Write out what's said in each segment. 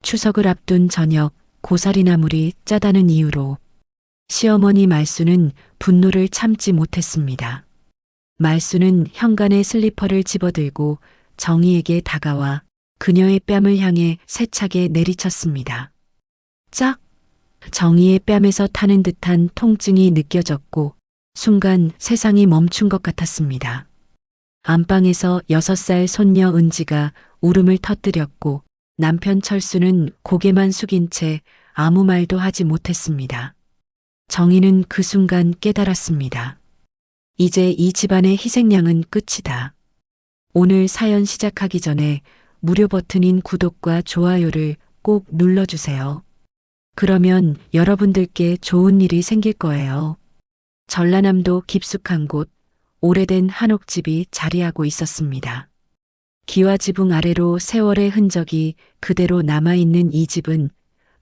추석을 앞둔 저녁 고사리 나물이 짜다는 이유로 시어머니 말수는 분노를 참지 못했습니다. 말수는 현관에 슬리퍼를 집어들고 정희에게 다가와 그녀의 뺨을 향해 세차게 내리쳤습니다. 짝! 정희의 뺨에서 타는 듯한 통증이 느껴졌고 순간 세상이 멈춘 것 같았습니다. 안방에서 6살 손녀 은지가 울음을 터뜨렸고 남편 철수는 고개만 숙인 채 아무 말도 하지 못했습니다. 정희는 그 순간 깨달았습니다. 이제 이 집안의 희생양은 끝이다. 오늘 사연 시작하기 전에 무료 버튼인 구독과 좋아요를 꼭 눌러주세요. 그러면 여러분들께 좋은 일이 생길 거예요. 전라남도 깊숙한 곳 오래된 한옥집이 자리하고 있었습니다. 기와지붕 아래로 세월의 흔적이 그대로 남아있는 이 집은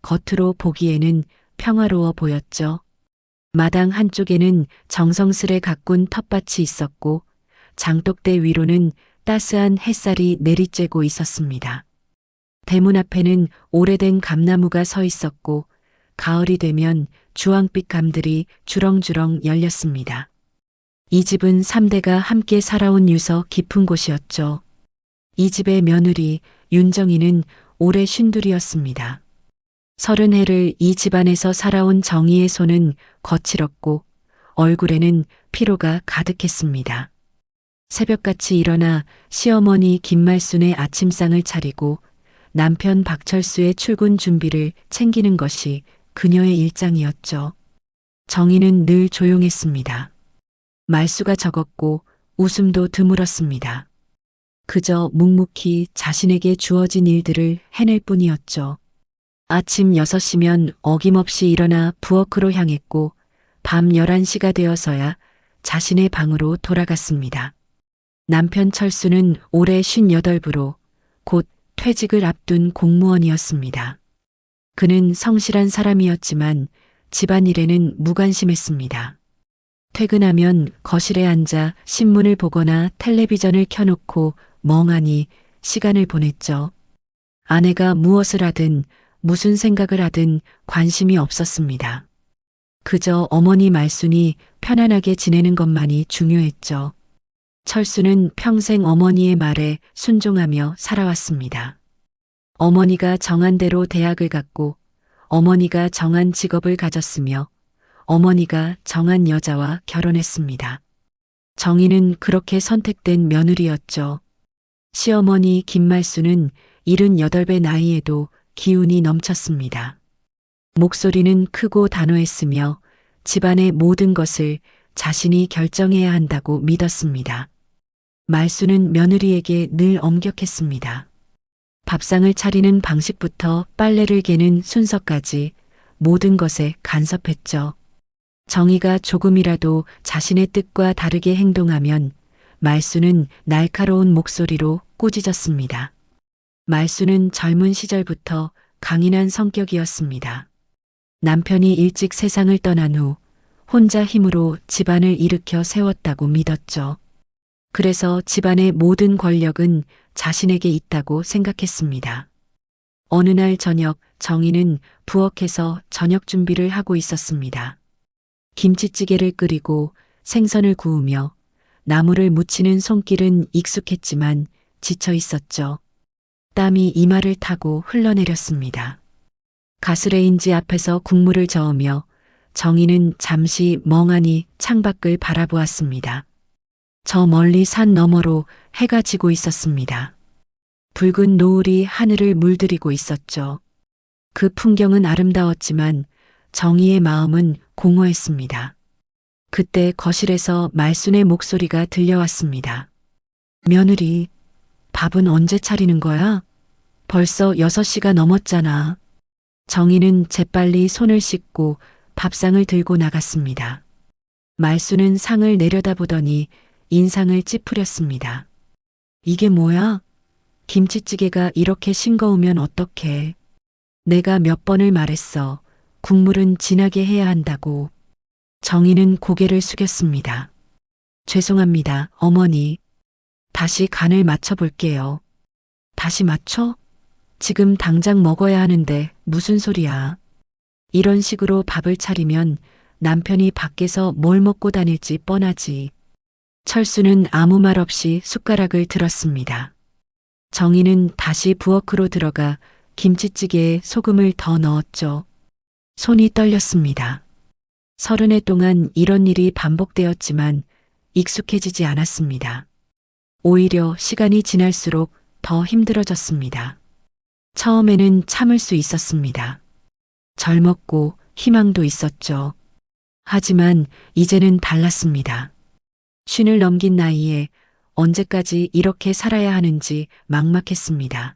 겉으로 보기에는 평화로워 보였죠. 마당 한쪽에는 정성스레 가꾼 텃밭이 있었고 장독대 위로는 따스한 햇살이 내리쬐고 있었습니다. 대문 앞에는 오래된 감나무가 서 있었고 가을이 되면 주황빛 감들이 주렁주렁 열렸습니다. 이 집은 3대가 함께 살아온 유서 깊은 곳이었죠. 이 집의 며느리 윤정이는 올해 52였습니다. 30해를 이 집안에서 살아온 정희의 손은 거칠었고 얼굴에는 피로가 가득했습니다. 새벽같이 일어나 시어머니 김말순의 아침상을 차리고 남편 박철수의 출근 준비를 챙기는 것이 그녀의 일장이었죠. 정희는 늘 조용했습니다. 말수가 적었고 웃음도 드물었습니다. 그저 묵묵히 자신에게 주어진 일들을 해낼 뿐이었죠. 아침 6시면 어김없이 일어나 부엌으로 향했고 밤 11시가 되어서야 자신의 방으로 돌아갔습니다. 남편 철수는 올해 58부로 곧 퇴직을 앞둔 공무원이었습니다. 그는 성실한 사람이었지만 집안일에는 무관심했습니다. 퇴근하면 거실에 앉아 신문을 보거나 텔레비전을 켜놓고 멍하니 시간을 보냈죠. 아내가 무엇을 하든 무슨 생각을 하든 관심이 없었습니다. 그저 어머니 말순이 편안하게 지내는 것만이 중요했죠. 철수는 평생 어머니의 말에 순종하며 살아왔습니다. 어머니가 정한 대로 대학을 갔고 어머니가 정한 직업을 가졌으며 어머니가 정한 여자와 결혼했습니다. 정희는 그렇게 선택된 며느리였죠. 시어머니 김말수는 78배 나이에도 기운이 넘쳤습니다. 목소리는 크고 단호했으며 집안의 모든 것을 자신이 결정해야 한다고 믿었습니다. 말수는 며느리에게 늘 엄격했습니다. 밥상을 차리는 방식부터 빨래를 개는 순서까지 모든 것에 간섭했죠. 정희가 조금이라도 자신의 뜻과 다르게 행동하면 말수는 날카로운 목소리로 꾸짖었습니다. 말수는 젊은 시절부터 강인한 성격이었습니다. 남편이 일찍 세상을 떠난 후 혼자 힘으로 집안을 일으켜 세웠다고 믿었죠. 그래서 집안의 모든 권력은 자신에게 있다고 생각했습니다. 어느 날 저녁 정희는 부엌에서 저녁 준비를 하고 있었습니다. 김치찌개를 끓이고 생선을 구우며 나물을 무치는 손길은 익숙했지만 지쳐 있었죠. 땀이 이마를 타고 흘러내렸습니다. 가스레인지 앞에서 국물을 저으며 정희는 잠시 멍하니 창밖을 바라보았습니다. 저 멀리 산 너머로 해가 지고 있었습니다. 붉은 노을이 하늘을 물들이고 있었죠. 그 풍경은 아름다웠지만 정희의 마음은 공허했습니다. 그때 거실에서 말순의 목소리가 들려왔습니다. 며느리, 밥은 언제 차리는 거야? 벌써 6시가 넘었잖아. 정희는 재빨리 손을 씻고 밥상을 들고 나갔습니다. 말순은 상을 내려다보더니 인상을 찌푸렸습니다. 이게 뭐야? 김치찌개가 이렇게 싱거우면 어떡해. 내가 몇 번을 말했어. 국물은 진하게 해야 한다고. 정희는 고개를 숙였습니다. 죄송합니다, 어머니. 다시 간을 맞춰볼게요. 다시 맞춰? 지금 당장 먹어야 하는데 무슨 소리야. 이런 식으로 밥을 차리면 남편이 밖에서 뭘 먹고 다닐지 뻔하지. 철수는 아무 말 없이 숟가락을 들었습니다. 정희는 다시 부엌으로 들어가 김치찌개에 소금을 더 넣었죠. 손이 떨렸습니다. 30해 동안 이런 일이 반복되었지만 익숙해지지 않았습니다. 오히려 시간이 지날수록 더 힘들어졌습니다. 처음에는 참을 수 있었습니다. 젊었고 희망도 있었죠. 하지만 이제는 달랐습니다. 쉰을 넘긴 나이에 언제까지 이렇게 살아야 하는지 막막했습니다.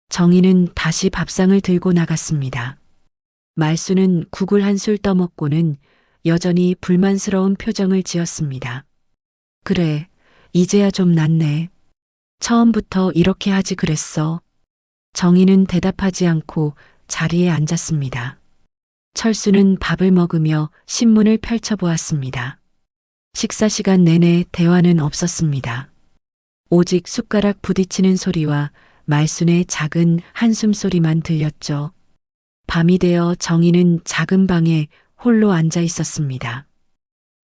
정희는 다시 밥상을 들고 나갔습니다. 말수는 국을 한 술 떠먹고는 여전히 불만스러운 표정을 지었습니다. 그래, 이제야 좀 낫네. 처음부터 이렇게 하지 그랬어. 정희는 대답하지 않고 자리에 앉았습니다. 철수는 밥을 먹으며 신문을 펼쳐보았습니다. 식사 시간 내내 대화는 없었습니다. 오직 숟가락 부딪히는 소리와 말순의 작은 한숨 소리만 들렸죠. 밤이 되어 정희는 작은 방에 홀로 앉아 있었습니다.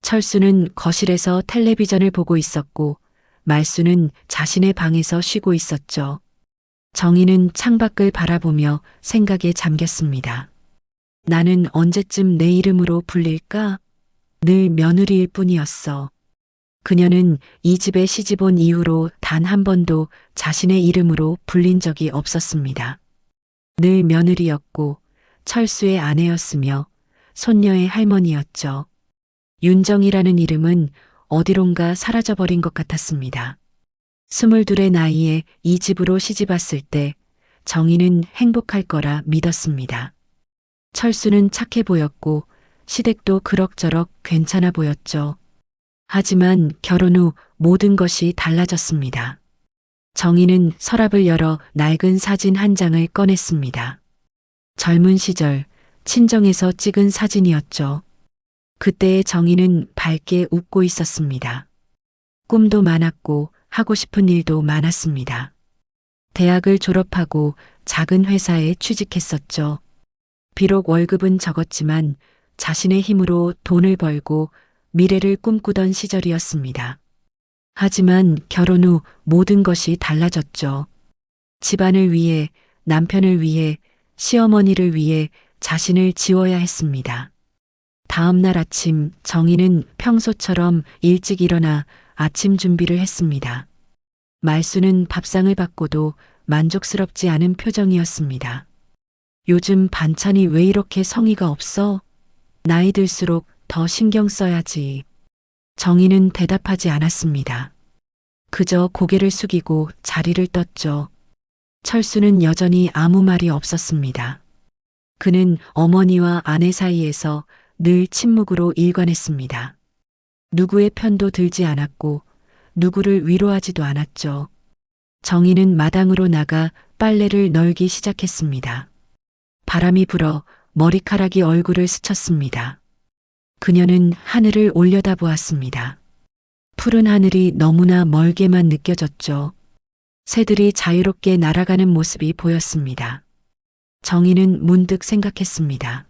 철수는 거실에서 텔레비전을 보고 있었고 말수는 자신의 방에서 쉬고 있었죠. 정희는 창밖을 바라보며 생각에 잠겼습니다. 나는 언제쯤 내 이름으로 불릴까? 늘 며느리일 뿐이었어. 그녀는 이 집에 시집 온 이후로 단 한 번도 자신의 이름으로 불린 적이 없었습니다. 늘 며느리였고 철수의 아내였으며 손녀의 할머니였죠. 윤정이라는 이름은 어디론가 사라져버린 것 같았습니다. 22의 나이에 이 집으로 시집왔을 때 정희는 행복할 거라 믿었습니다. 철수는 착해 보였고 시댁도 그럭저럭 괜찮아 보였죠. 하지만 결혼 후 모든 것이 달라졌습니다. 정희는 서랍을 열어 낡은 사진 한 장을 꺼냈습니다. 젊은 시절 친정에서 찍은 사진이었죠. 그때의 정희는 밝게 웃고 있었습니다. 꿈도 많았고 하고 싶은 일도 많았습니다. 대학을 졸업하고 작은 회사에 취직했었죠. 비록 월급은 적었지만 자신의 힘으로 돈을 벌고 미래를 꿈꾸던 시절이었습니다. 하지만 결혼 후 모든 것이 달라졌죠. 집안을 위해, 남편을 위해, 시어머니를 위해 자신을 지워야 했습니다. 다음 날 아침 정희는 평소처럼 일찍 일어나 아침 준비를 했습니다. 말수는 밥상을 받고도 만족스럽지 않은 표정이었습니다. 요즘 반찬이 왜 이렇게 성의가 없어? 나이 들수록 더 신경 써야지. 정희는 대답하지 않았습니다. 그저 고개를 숙이고 자리를 떴죠. 철수는 여전히 아무 말이 없었습니다. 그는 어머니와 아내 사이에서 늘 침묵으로 일관했습니다. 누구의 편도 들지 않았고 누구를 위로하지도 않았죠. 정희는 마당으로 나가 빨래를 널기 시작했습니다. 바람이 불어 머리카락이 얼굴을 스쳤습니다. 그녀는 하늘을 올려다보았습니다. 푸른 하늘이 너무나 멀게만 느껴졌죠. 새들이 자유롭게 날아가는 모습이 보였습니다. 정희는 문득 생각했습니다.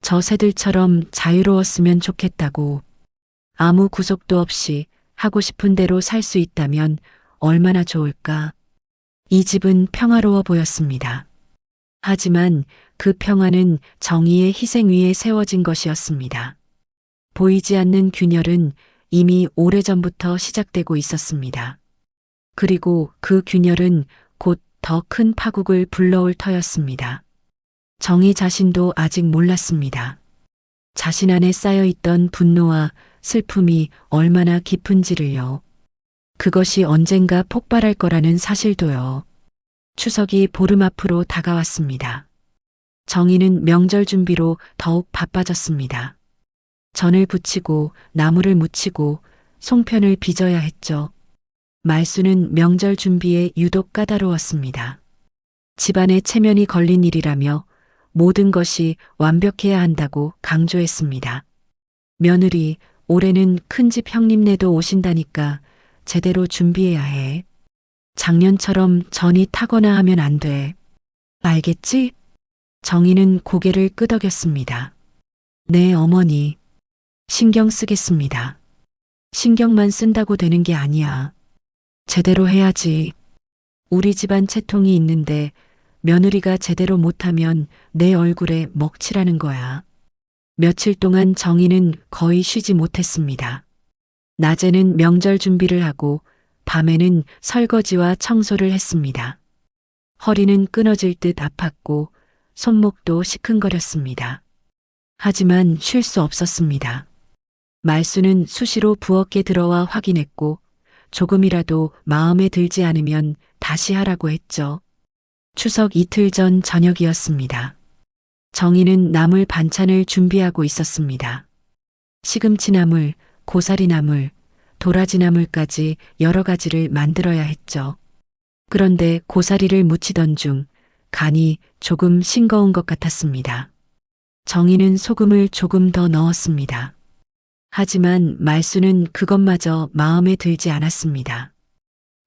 저 새들처럼 자유로웠으면 좋겠다고. 아무 구속도 없이 하고 싶은 대로 살 수 있다면 얼마나 좋을까. 이 집은 평화로워 보였습니다. 하지만 그 평화는 정의의 희생 위에 세워진 것이었습니다. 보이지 않는 균열은 이미 오래전부터 시작되고 있었습니다. 그리고 그 균열은 곧 더 큰 파국을 불러올 터였습니다. 정의 자신도 아직 몰랐습니다. 자신 안에 쌓여있던 분노와 슬픔이 얼마나 깊은지를요. 그것이 언젠가 폭발할 거라는 사실도요. 추석이 보름 앞으로 다가왔습니다. 정희는 명절 준비로 더욱 바빠졌습니다. 전을 부치고 나무를 묻히고 송편을 빚어야 했죠. 말수는 명절 준비에 유독 까다로웠습니다. 집안에 체면이 걸린 일이라며 모든 것이 완벽해야 한다고 강조했습니다. 며느리, 올해는 큰집 형님네도 오신다니까 제대로 준비해야 해. 작년처럼 전이 타거나 하면 안 돼. 알겠지? 정희는 고개를 끄덕였습니다. 네, 어머니. 신경 쓰겠습니다. 신경만 쓴다고 되는 게 아니야. 제대로 해야지. 우리 집안 채통이 있는데 며느리가 제대로 못하면 내 얼굴에 먹칠하는 거야. 며칠 동안 정희는 거의 쉬지 못했습니다. 낮에는 명절 준비를 하고 밤에는 설거지와 청소를 했습니다. 허리는 끊어질 듯 아팠고 손목도 시큰거렸습니다. 하지만 쉴 수 없었습니다. 말수는 수시로 부엌에 들어와 확인했고 조금이라도 마음에 들지 않으면 다시 하라고 했죠. 추석 이틀 전 저녁이었습니다. 정희는 나물 반찬을 준비하고 있었습니다. 시금치나물, 고사리나물, 도라지나물까지 여러 가지를 만들어야 했죠. 그런데 고사리를 무치던 중 간이 조금 싱거운 것 같았습니다. 정희는 소금을 조금 더 넣었습니다. 하지만 말수는 그것마저 마음에 들지 않았습니다.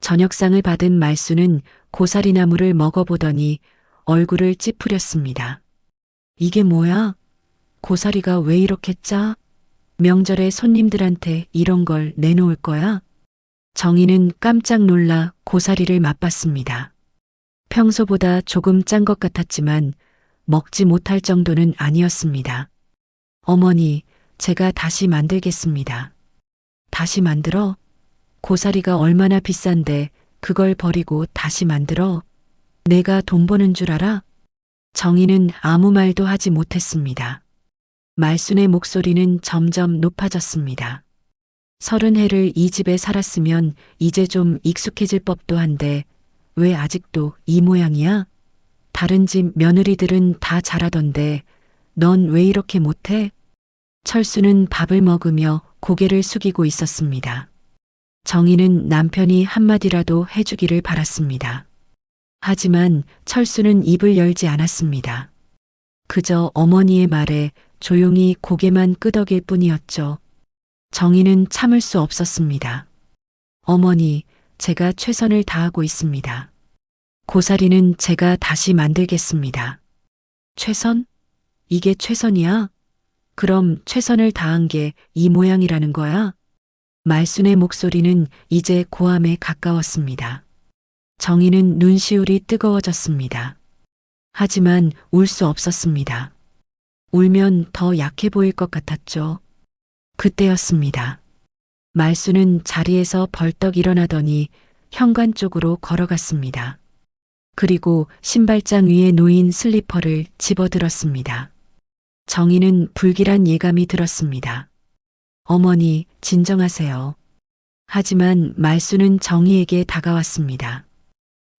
저녁상을 받은 말수는 고사리나물을 먹어보더니 얼굴을 찌푸렸습니다. 이게 뭐야? 고사리가 왜 이렇게 짜? 명절에 손님들한테 이런 걸 내놓을 거야? 정희는 깜짝 놀라 고사리를 맛봤습니다. 평소보다 조금 짠 것 같았지만 먹지 못할 정도는 아니었습니다. 어머니, 제가 다시 만들겠습니다. 다시 만들어? 고사리가 얼마나 비싼데 그걸 버리고 다시 만들어? 내가 돈 버는 줄 알아? 정희는 아무 말도 하지 못했습니다. 말순의 목소리는 점점 높아졌습니다. 30해를 이 집에 살았으면 이제 좀 익숙해질 법도 한데 왜 아직도 이 모양이야? 다른 집 며느리들은 다 잘하던데 넌 왜 이렇게 못해? 철수는 밥을 먹으며 고개를 숙이고 있었습니다. 정희는 남편이 한마디라도 해주기를 바랐습니다. 하지만 철수는 입을 열지 않았습니다. 그저 어머니의 말에 조용히 고개만 끄덕일 뿐이었죠. 정희는 참을 수 없었습니다. 어머니, 제가 최선을 다하고 있습니다. 고사리는 제가 다시 만들겠습니다. 최선? 이게 최선이야? 그럼 최선을 다한 게 이 모양이라는 거야? 말순의 목소리는 이제 고함에 가까웠습니다. 정희는 눈시울이 뜨거워졌습니다. 하지만 울 수 없었습니다. 울면 더 약해 보일 것 같았죠. 그때였습니다. 말수는 자리에서 벌떡 일어나더니 현관 쪽으로 걸어갔습니다. 그리고 신발장 위에 놓인 슬리퍼를 집어들었습니다. 정희는 불길한 예감이 들었습니다. 어머니, 진정하세요. 하지만 말수는 정희에게 다가왔습니다.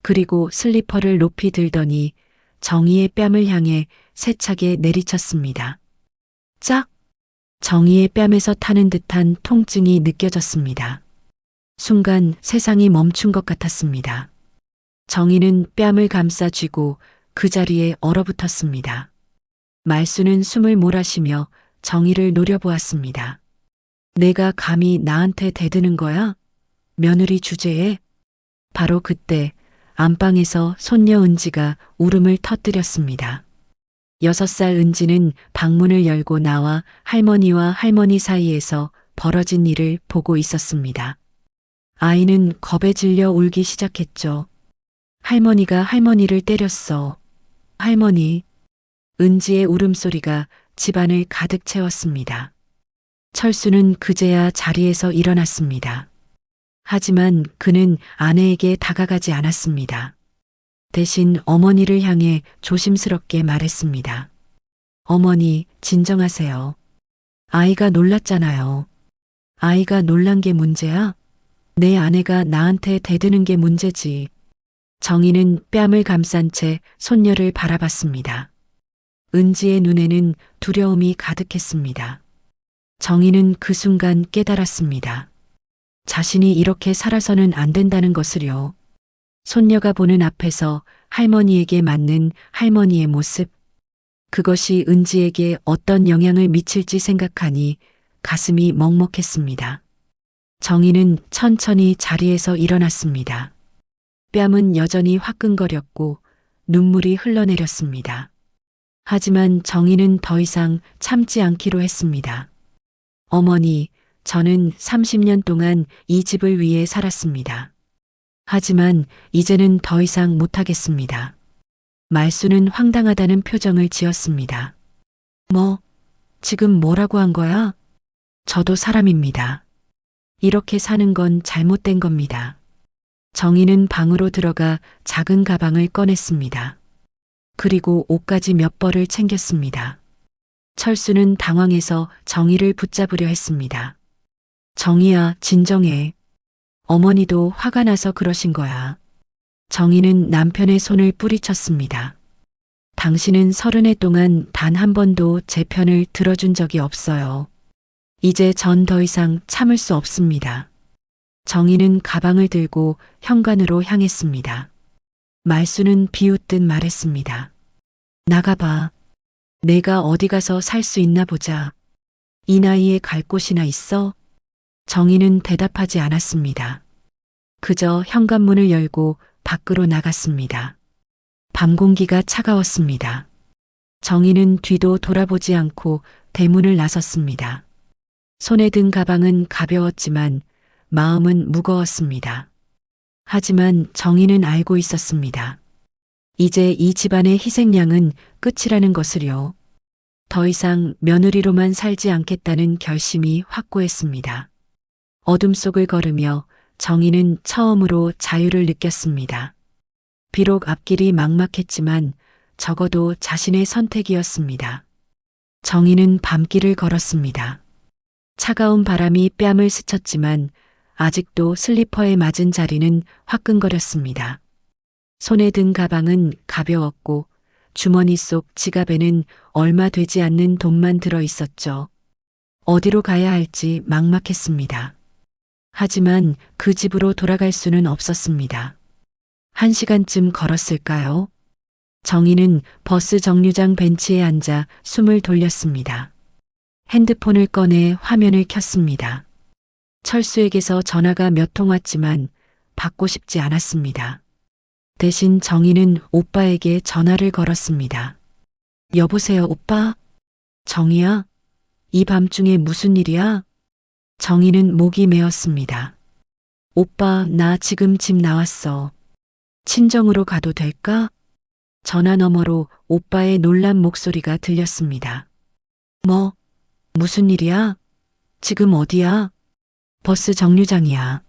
그리고 슬리퍼를 높이 들더니 정희의 뺨을 향해 세차게 내리쳤습니다. 짝! 정희의 뺨에서 타는 듯한 통증이 느껴졌습니다. 순간 세상이 멈춘 것 같았습니다. 정희는 뺨을 감싸 쥐고 그 자리에 얼어붙었습니다. 말수는 숨을 몰아쉬며 정희를 노려보았습니다. 내가 감히 나한테 대드는 거야? 며느리 주제에? 바로 그때 안방에서 손녀 은지가 울음을 터뜨렸습니다. 6살 은지는 방문을 열고 나와 할머니와 할머니 사이에서 벌어진 일을 보고 있었습니다. 아이는 겁에 질려 울기 시작했죠. 할머니가 할머니를 때렸어. 할머니. 은지의 울음소리가 집안을 가득 채웠습니다. 철수는 그제야 자리에서 일어났습니다. 하지만 그는 아내에게 다가가지 않았습니다. 대신 어머니를 향해 조심스럽게 말했습니다. 어머니, 진정하세요. 아이가 놀랐잖아요. 아이가 놀란 게 문제야? 내 아내가 나한테 대드는 게 문제지. 정희는 뺨을 감싼 채 손녀를 바라봤습니다. 은지의 눈에는 두려움이 가득했습니다. 정희는 그 순간 깨달았습니다. 자신이 이렇게 살아서는 안 된다는 것을요. 손녀가 보는 앞에서 할머니에게 맞는 할머니의 모습, 그것이 은지에게 어떤 영향을 미칠지 생각하니 가슴이 먹먹했습니다. 정희는 천천히 자리에서 일어났습니다. 뺨은 여전히 화끈거렸고 눈물이 흘러내렸습니다. 하지만 정희는 더 이상 참지 않기로 했습니다. 어머니, 저는 30년 동안 이 집을 위해 살았습니다. 하지만 이제는 더 이상 못하겠습니다. 말수는 황당하다는 표정을 지었습니다. 지금 뭐라고 한 거야? 저도 사람입니다. 이렇게 사는 건 잘못된 겁니다. 정희는 방으로 들어가 작은 가방을 꺼냈습니다. 그리고 옷까지 몇 벌을 챙겼습니다. 철수는 당황해서 정희를 붙잡으려 했습니다. 정희야, 진정해. 어머니도 화가 나서 그러신 거야. 정희는 남편의 손을 뿌리쳤습니다. 당신은 30해 동안 단 한 번도 제 편을 들어준 적이 없어요. 이제 전 더 이상 참을 수 없습니다. 정희는 가방을 들고 현관으로 향했습니다. 말수는 비웃듯 말했습니다. 나가봐. 내가 어디 가서 살 수 있나 보자. 이 나이에 갈 곳이나 있어? 정희는 대답하지 않았습니다. 그저 현관문을 열고 밖으로 나갔습니다. 밤 공기가 차가웠습니다. 정희는 뒤도 돌아보지 않고 대문을 나섰습니다. 손에 든 가방은 가벼웠지만 마음은 무거웠습니다. 하지만 정희는 알고 있었습니다. 이제 이 집안의 희생양은 끝이라는 것을요. 더 이상 며느리로만 살지 않겠다는 결심이 확고했습니다. 어둠 속을 걸으며 정희는 처음으로 자유를 느꼈습니다. 비록 앞길이 막막했지만 적어도 자신의 선택이었습니다. 정희는 밤길을 걸었습니다. 차가운 바람이 뺨을 스쳤지만 아직도 슬리퍼에 맞은 자리는 화끈거렸습니다. 손에 든 가방은 가벼웠고 주머니 속 지갑에는 얼마 되지 않는 돈만 들어 있었죠. 어디로 가야 할지 막막했습니다. 하지만 그 집으로 돌아갈 수는 없었습니다. 1시간쯤 걸었을까요? 정희는 버스 정류장 벤치에 앉아 숨을 돌렸습니다. 핸드폰을 꺼내 화면을 켰습니다. 철수에게서 전화가 몇 통 왔지만 받고 싶지 않았습니다. 대신 정희는 오빠에게 전화를 걸었습니다. 여보세요, 오빠? 정희야? 이 밤중에 무슨 일이야? 정희는 목이 메었습니다. 오빠, 나 지금 집 나왔어. 친정으로 가도 될까? 전화 너머로 오빠의 놀란 목소리가 들렸습니다. 무슨 일이야? 지금 어디야? 버스 정류장이야.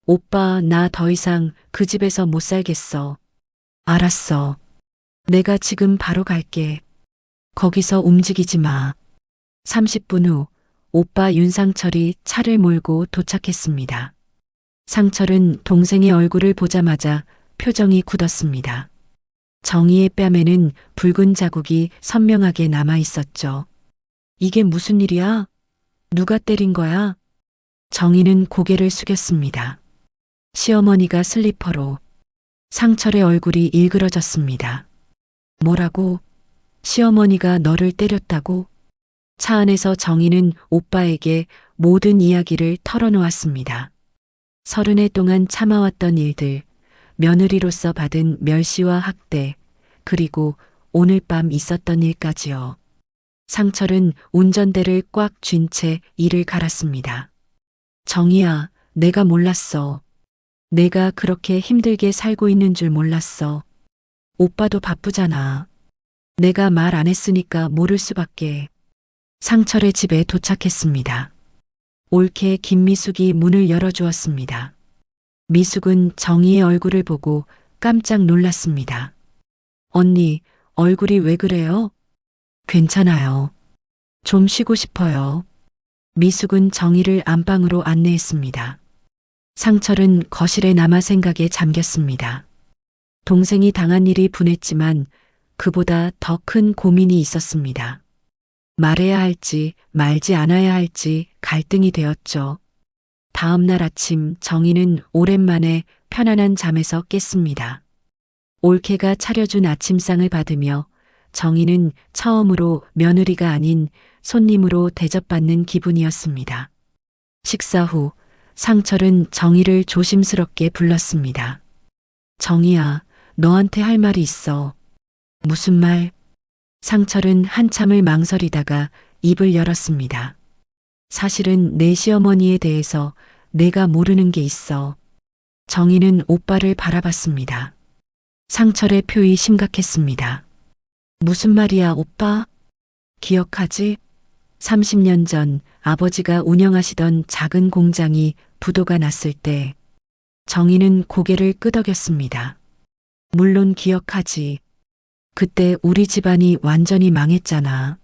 오빠, 나 더 이상 그 집에서 못 살겠어. 알았어. 내가 지금 바로 갈게. 거기서 움직이지 마. 30분 후 오빠 윤상철이 차를 몰고 도착했습니다. 상철은 동생의 얼굴을 보자마자 표정이 굳었습니다. 정희의 뺨에는 붉은 자국이 선명하게 남아 있었죠. 이게 무슨 일이야? 누가 때린 거야? 정희는 고개를 숙였습니다. 시어머니가 슬리퍼로. 상철의 얼굴이 일그러졌습니다. 뭐라고? 시어머니가 너를 때렸다고? 차 안에서 정희는 오빠에게 모든 이야기를 털어놓았습니다. 30해 동안 참아왔던 일들, 며느리로서 받은 멸시와 학대, 그리고 오늘 밤 있었던 일까지요. 상철은 운전대를 꽉 쥔 채 이를 갈았습니다. 정희야, 내가 몰랐어. 내가 그렇게 힘들게 살고 있는 줄 몰랐어. 오빠도 바쁘잖아. 내가 말 안 했으니까 모를 수밖에. 상철의 집에 도착했습니다. 옳게 김미숙이 문을 열어주었습니다. 미숙은 정희의 얼굴을 보고 깜짝 놀랐습니다. 언니, 얼굴이 왜 그래요? 괜찮아요. 좀 쉬고 싶어요. 미숙은 정희를 안방으로 안내했습니다. 상철은 거실에 남아 생각에 잠겼습니다. 동생이 당한 일이 분했지만 그보다 더 큰 고민이 있었습니다. 말해야 할지 말지 않아야 할지 갈등이 되었죠. 다음 날 아침 정희는 오랜만에 편안한 잠에서 깼습니다. 올케가 차려준 아침상을 받으며 정희는 처음으로 며느리가 아닌 손님으로 대접받는 기분이었습니다. 식사 후 상철은 정희를 조심스럽게 불렀습니다. 정희야, 너한테 할 말이 있어. 무슨 말? 상철은 한참을 망설이다가 입을 열었습니다. 사실은 내 시어머니에 대해서 내가 모르는 게 있어. 정희는 오빠를 바라봤습니다. 상철의 표이 심각했습니다. 무슨 말이야, 오빠? 기억하지? 30년 전 아버지가 운영하시던 작은 공장이 부도가 났을 때 정희는 고개를 끄덕였습니다. 물론 기억하지. 그때 우리 집안이 완전히 망했잖아.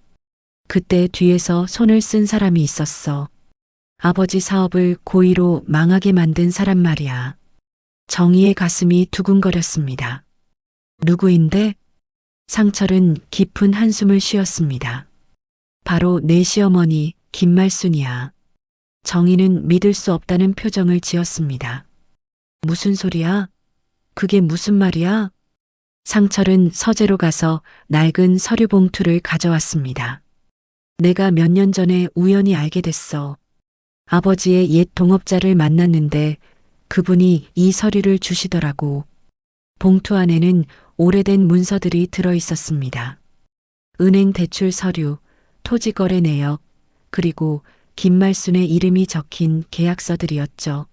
그때 뒤에서 손을 쓴 사람이 있었어. 아버지 사업을 고의로 망하게 만든 사람 말이야. 정희의 가슴이 두근거렸습니다. 누구인데? 상철은 깊은 한숨을 쉬었습니다. 바로 내 시어머니 김말순이야. 정희는 믿을 수 없다는 표정을 지었습니다. 무슨 소리야? 그게 무슨 말이야? 상철은 서재로 가서 낡은 서류 봉투를 가져왔습니다. 내가 몇 년 전에 우연히 알게 됐어. 아버지의 옛 동업자를 만났는데 그분이 이 서류를 주시더라고. 봉투 안에는 오래된 문서들이 들어 있었습니다. 은행 대출 서류, 토지 거래 내역, 그리고 김말순의 이름이 적힌 계약서들이었죠.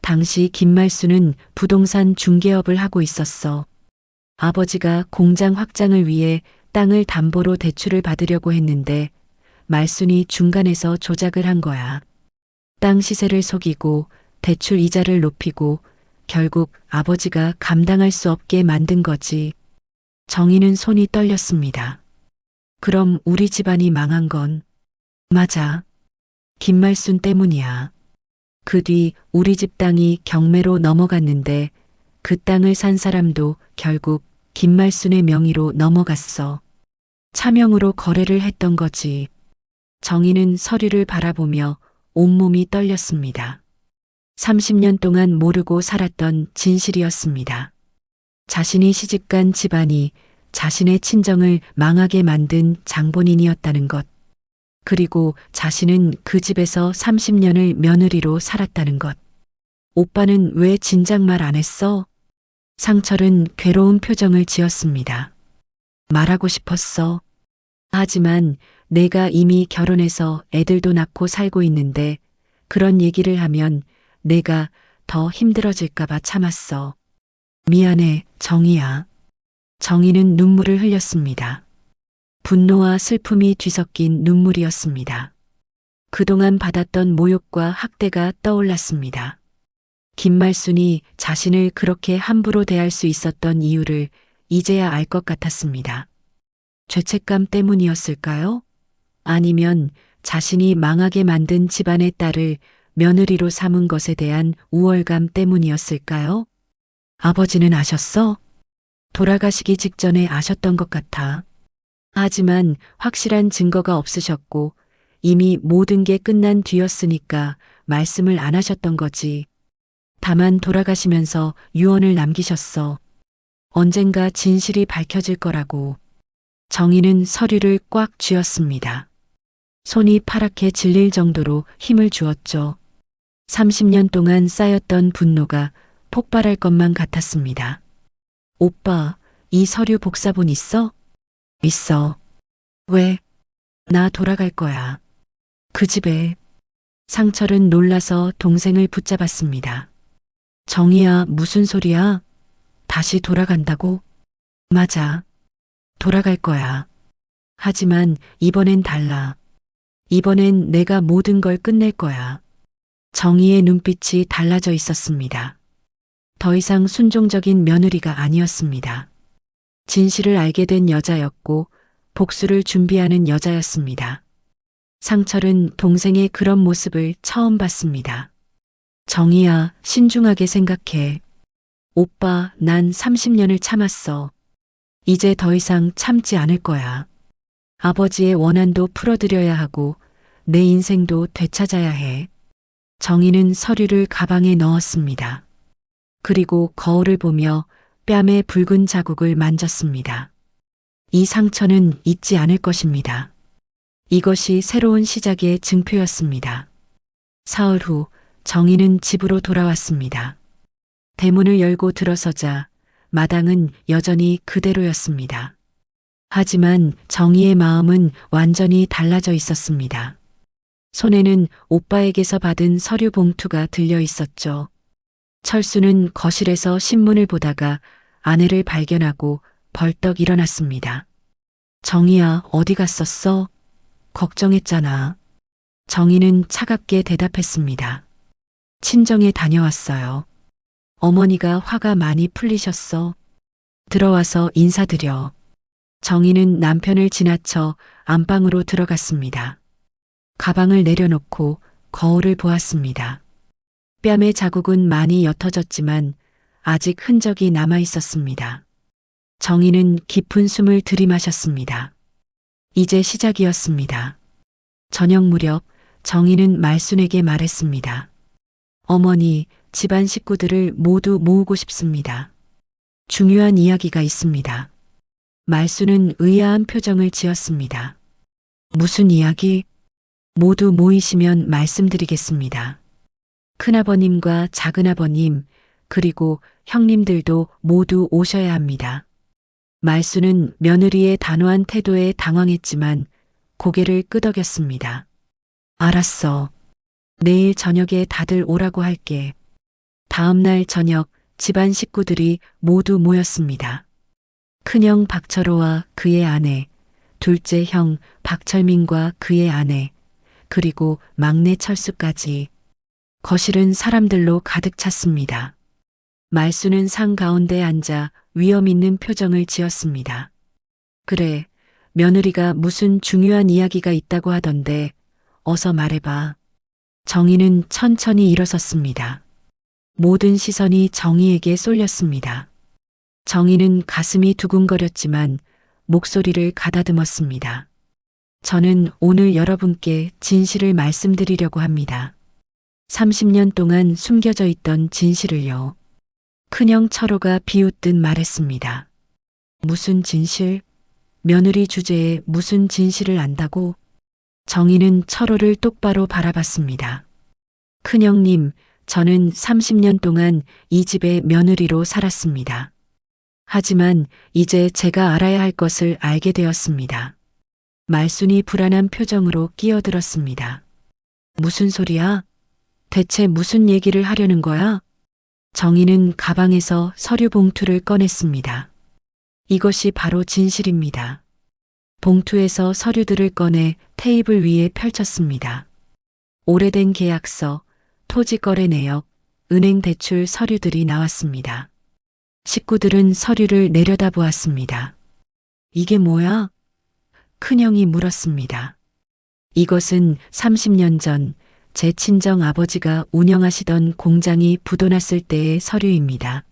당시 김말순은 부동산 중개업을 하고 있었어. 아버지가 공장 확장을 위해 땅을 담보로 대출을 받으려고 했는데 말순이 중간에서 조작을 한 거야. 땅 시세를 속이고 대출 이자를 높이고 결국 아버지가 감당할 수 없게 만든 거지. 정희는 손이 떨렸습니다. 그럼 우리 집안이 망한 건? 맞아. 김말순 때문이야. 그 뒤 우리 집 땅이 경매로 넘어갔는데 그 땅을 산 사람도 결국 김말순의 명의로 넘어갔어. 차명으로 거래를 했던 거지. 정희는 서류를 바라보며 온몸이 떨렸습니다. 30년 동안 모르고 살았던 진실이었습니다. 자신이 시집간 집안이 자신의 친정을 망하게 만든 장본인이었다는 것. 그리고 자신은 그 집에서 30년을 며느리로 살았다는 것. 오빠는 왜 진작 말 안 했어? 상철은 괴로운 표정을 지었습니다. 말하고 싶었어. 하지만 내가 이미 결혼해서 애들도 낳고 살고 있는데 그런 얘기를 하면 내가 더 힘들어질까봐 참았어. 미안해, 정희야. 정희는 눈물을 흘렸습니다. 분노와 슬픔이 뒤섞인 눈물이었습니다. 그동안 받았던 모욕과 학대가 떠올랐습니다. 김말순이 자신을 그렇게 함부로 대할 수 있었던 이유를 이제야 알 것 같았습니다. 죄책감 때문이었을까요? 아니면 자신이 망하게 만든 집안의 딸을 며느리로 삼은 것에 대한 우월감 때문이었을까요? 아버지는 아셨어? 돌아가시기 직전에 아셨던 것 같아. 하지만 확실한 증거가 없으셨고 이미 모든 게 끝난 뒤였으니까 말씀을 안 하셨던 거지. 다만 돌아가시면서 유언을 남기셨어. 언젠가 진실이 밝혀질 거라고. 정희는 서류를 꽉 쥐었습니다. 손이 파랗게 질릴 정도로 힘을 주었죠. 30년 동안 쌓였던 분노가 폭발할 것만 같았습니다. 오빠, 이 서류 복사본 있어? 있어. 왜? 나 돌아갈 거야. 그 집에. 상철은 놀라서 동생을 붙잡았습니다. 정희야, 무슨 소리야? 다시 돌아간다고? 맞아. 돌아갈 거야. 하지만 이번엔 달라. 이번엔 내가 모든 걸 끝낼 거야. 정희의 눈빛이 달라져 있었습니다. 더 이상 순종적인 며느리가 아니었습니다. 진실을 알게 된 여자였고 복수를 준비하는 여자였습니다. 상철은 동생의 그런 모습을 처음 봤습니다. 정희야, 신중하게 생각해. 오빠, 난 30년을 참았어. 이제 더 이상 참지 않을 거야. 아버지의 원한도 풀어드려야 하고 내 인생도 되찾아야 해. 정희는 서류를 가방에 넣었습니다. 그리고 거울을 보며 뺨에 붉은 자국을 만졌습니다. 이 상처는 잊지 않을 것입니다. 이것이 새로운 시작의 증표였습니다. 사흘 후 정희는 집으로 돌아왔습니다. 대문을 열고 들어서자 마당은 여전히 그대로였습니다. 하지만 정희의 마음은 완전히 달라져 있었습니다. 손에는 오빠에게서 받은 서류 봉투가 들려 있었죠. 철수는 거실에서 신문을 보다가 아내를 발견하고 벌떡 일어났습니다. 정희야, 어디 갔었어? 걱정했잖아. 정희는 차갑게 대답했습니다. 친정에 다녀왔어요. 어머니가 화가 많이 풀리셨어. 들어와서 인사드려. 정희는 남편을 지나쳐 안방으로 들어갔습니다. 가방을 내려놓고 거울을 보았습니다. 뺨의 자국은 많이 옅어졌지만 아직 흔적이 남아 있었습니다. 정희는 깊은 숨을 들이마셨습니다. 이제 시작이었습니다. 저녁 무렵 정희는 말순에게 말했습니다. 어머니, 집안 식구들을 모두 모으고 싶습니다. 중요한 이야기가 있습니다. 말순은 의아한 표정을 지었습니다. 무슨 이야기? 모두 모이시면 말씀드리겠습니다. 큰아버님과 작은아버님, 그리고 형님들도 모두 오셔야 합니다. 말순은 며느리의 단호한 태도에 당황했지만 고개를 끄덕였습니다. 알았어. 내일 저녁에 다들 오라고 할게. 다음 날 저녁 집안 식구들이 모두 모였습니다. 큰형 박철호와 그의 아내, 둘째 형 박철민과 그의 아내, 그리고 막내 철수까지. 거실은 사람들로 가득 찼습니다. 말순은 상 가운데 앉아 위험 있는 표정을 지었습니다. 그래, 며느리가 무슨 중요한 이야기가 있다고 하던데 어서 말해봐. 정희는 천천히 일어섰습니다. 모든 시선이 정희에게 쏠렸습니다. 정희는 가슴이 두근거렸지만 목소리를 가다듬었습니다. 저는 오늘 여러분께 진실을 말씀드리려고 합니다. 30년 동안 숨겨져 있던 진실을요. 큰형 철호가 비웃듯 말했습니다. 무슨 진실? 며느리 주제에 무슨 진실을 안다고? 정희는 철호를 똑바로 바라봤습니다. 큰형님, 저는 30년 동안 이 집의 며느리로 살았습니다. 하지만 이제 제가 알아야 할 것을 알게 되었습니다. 말순이 불안한 표정으로 끼어들었습니다. 무슨 소리야? 대체 무슨 얘기를 하려는 거야? 정희는 가방에서 서류 봉투를 꺼냈습니다. 이것이 바로 진실입니다. 봉투에서 서류들을 꺼내 테이블 위에 펼쳤습니다. 오래된 계약서, 토지 거래 내역, 은행 대출 서류들이 나왔습니다. 식구들은 서류를 내려다보았습니다. 이게 뭐야? 큰형이 물었습니다. 이것은 30년 전 제 친정 아버지가 운영하시던 공장이 부도났을 때의 서류입니다.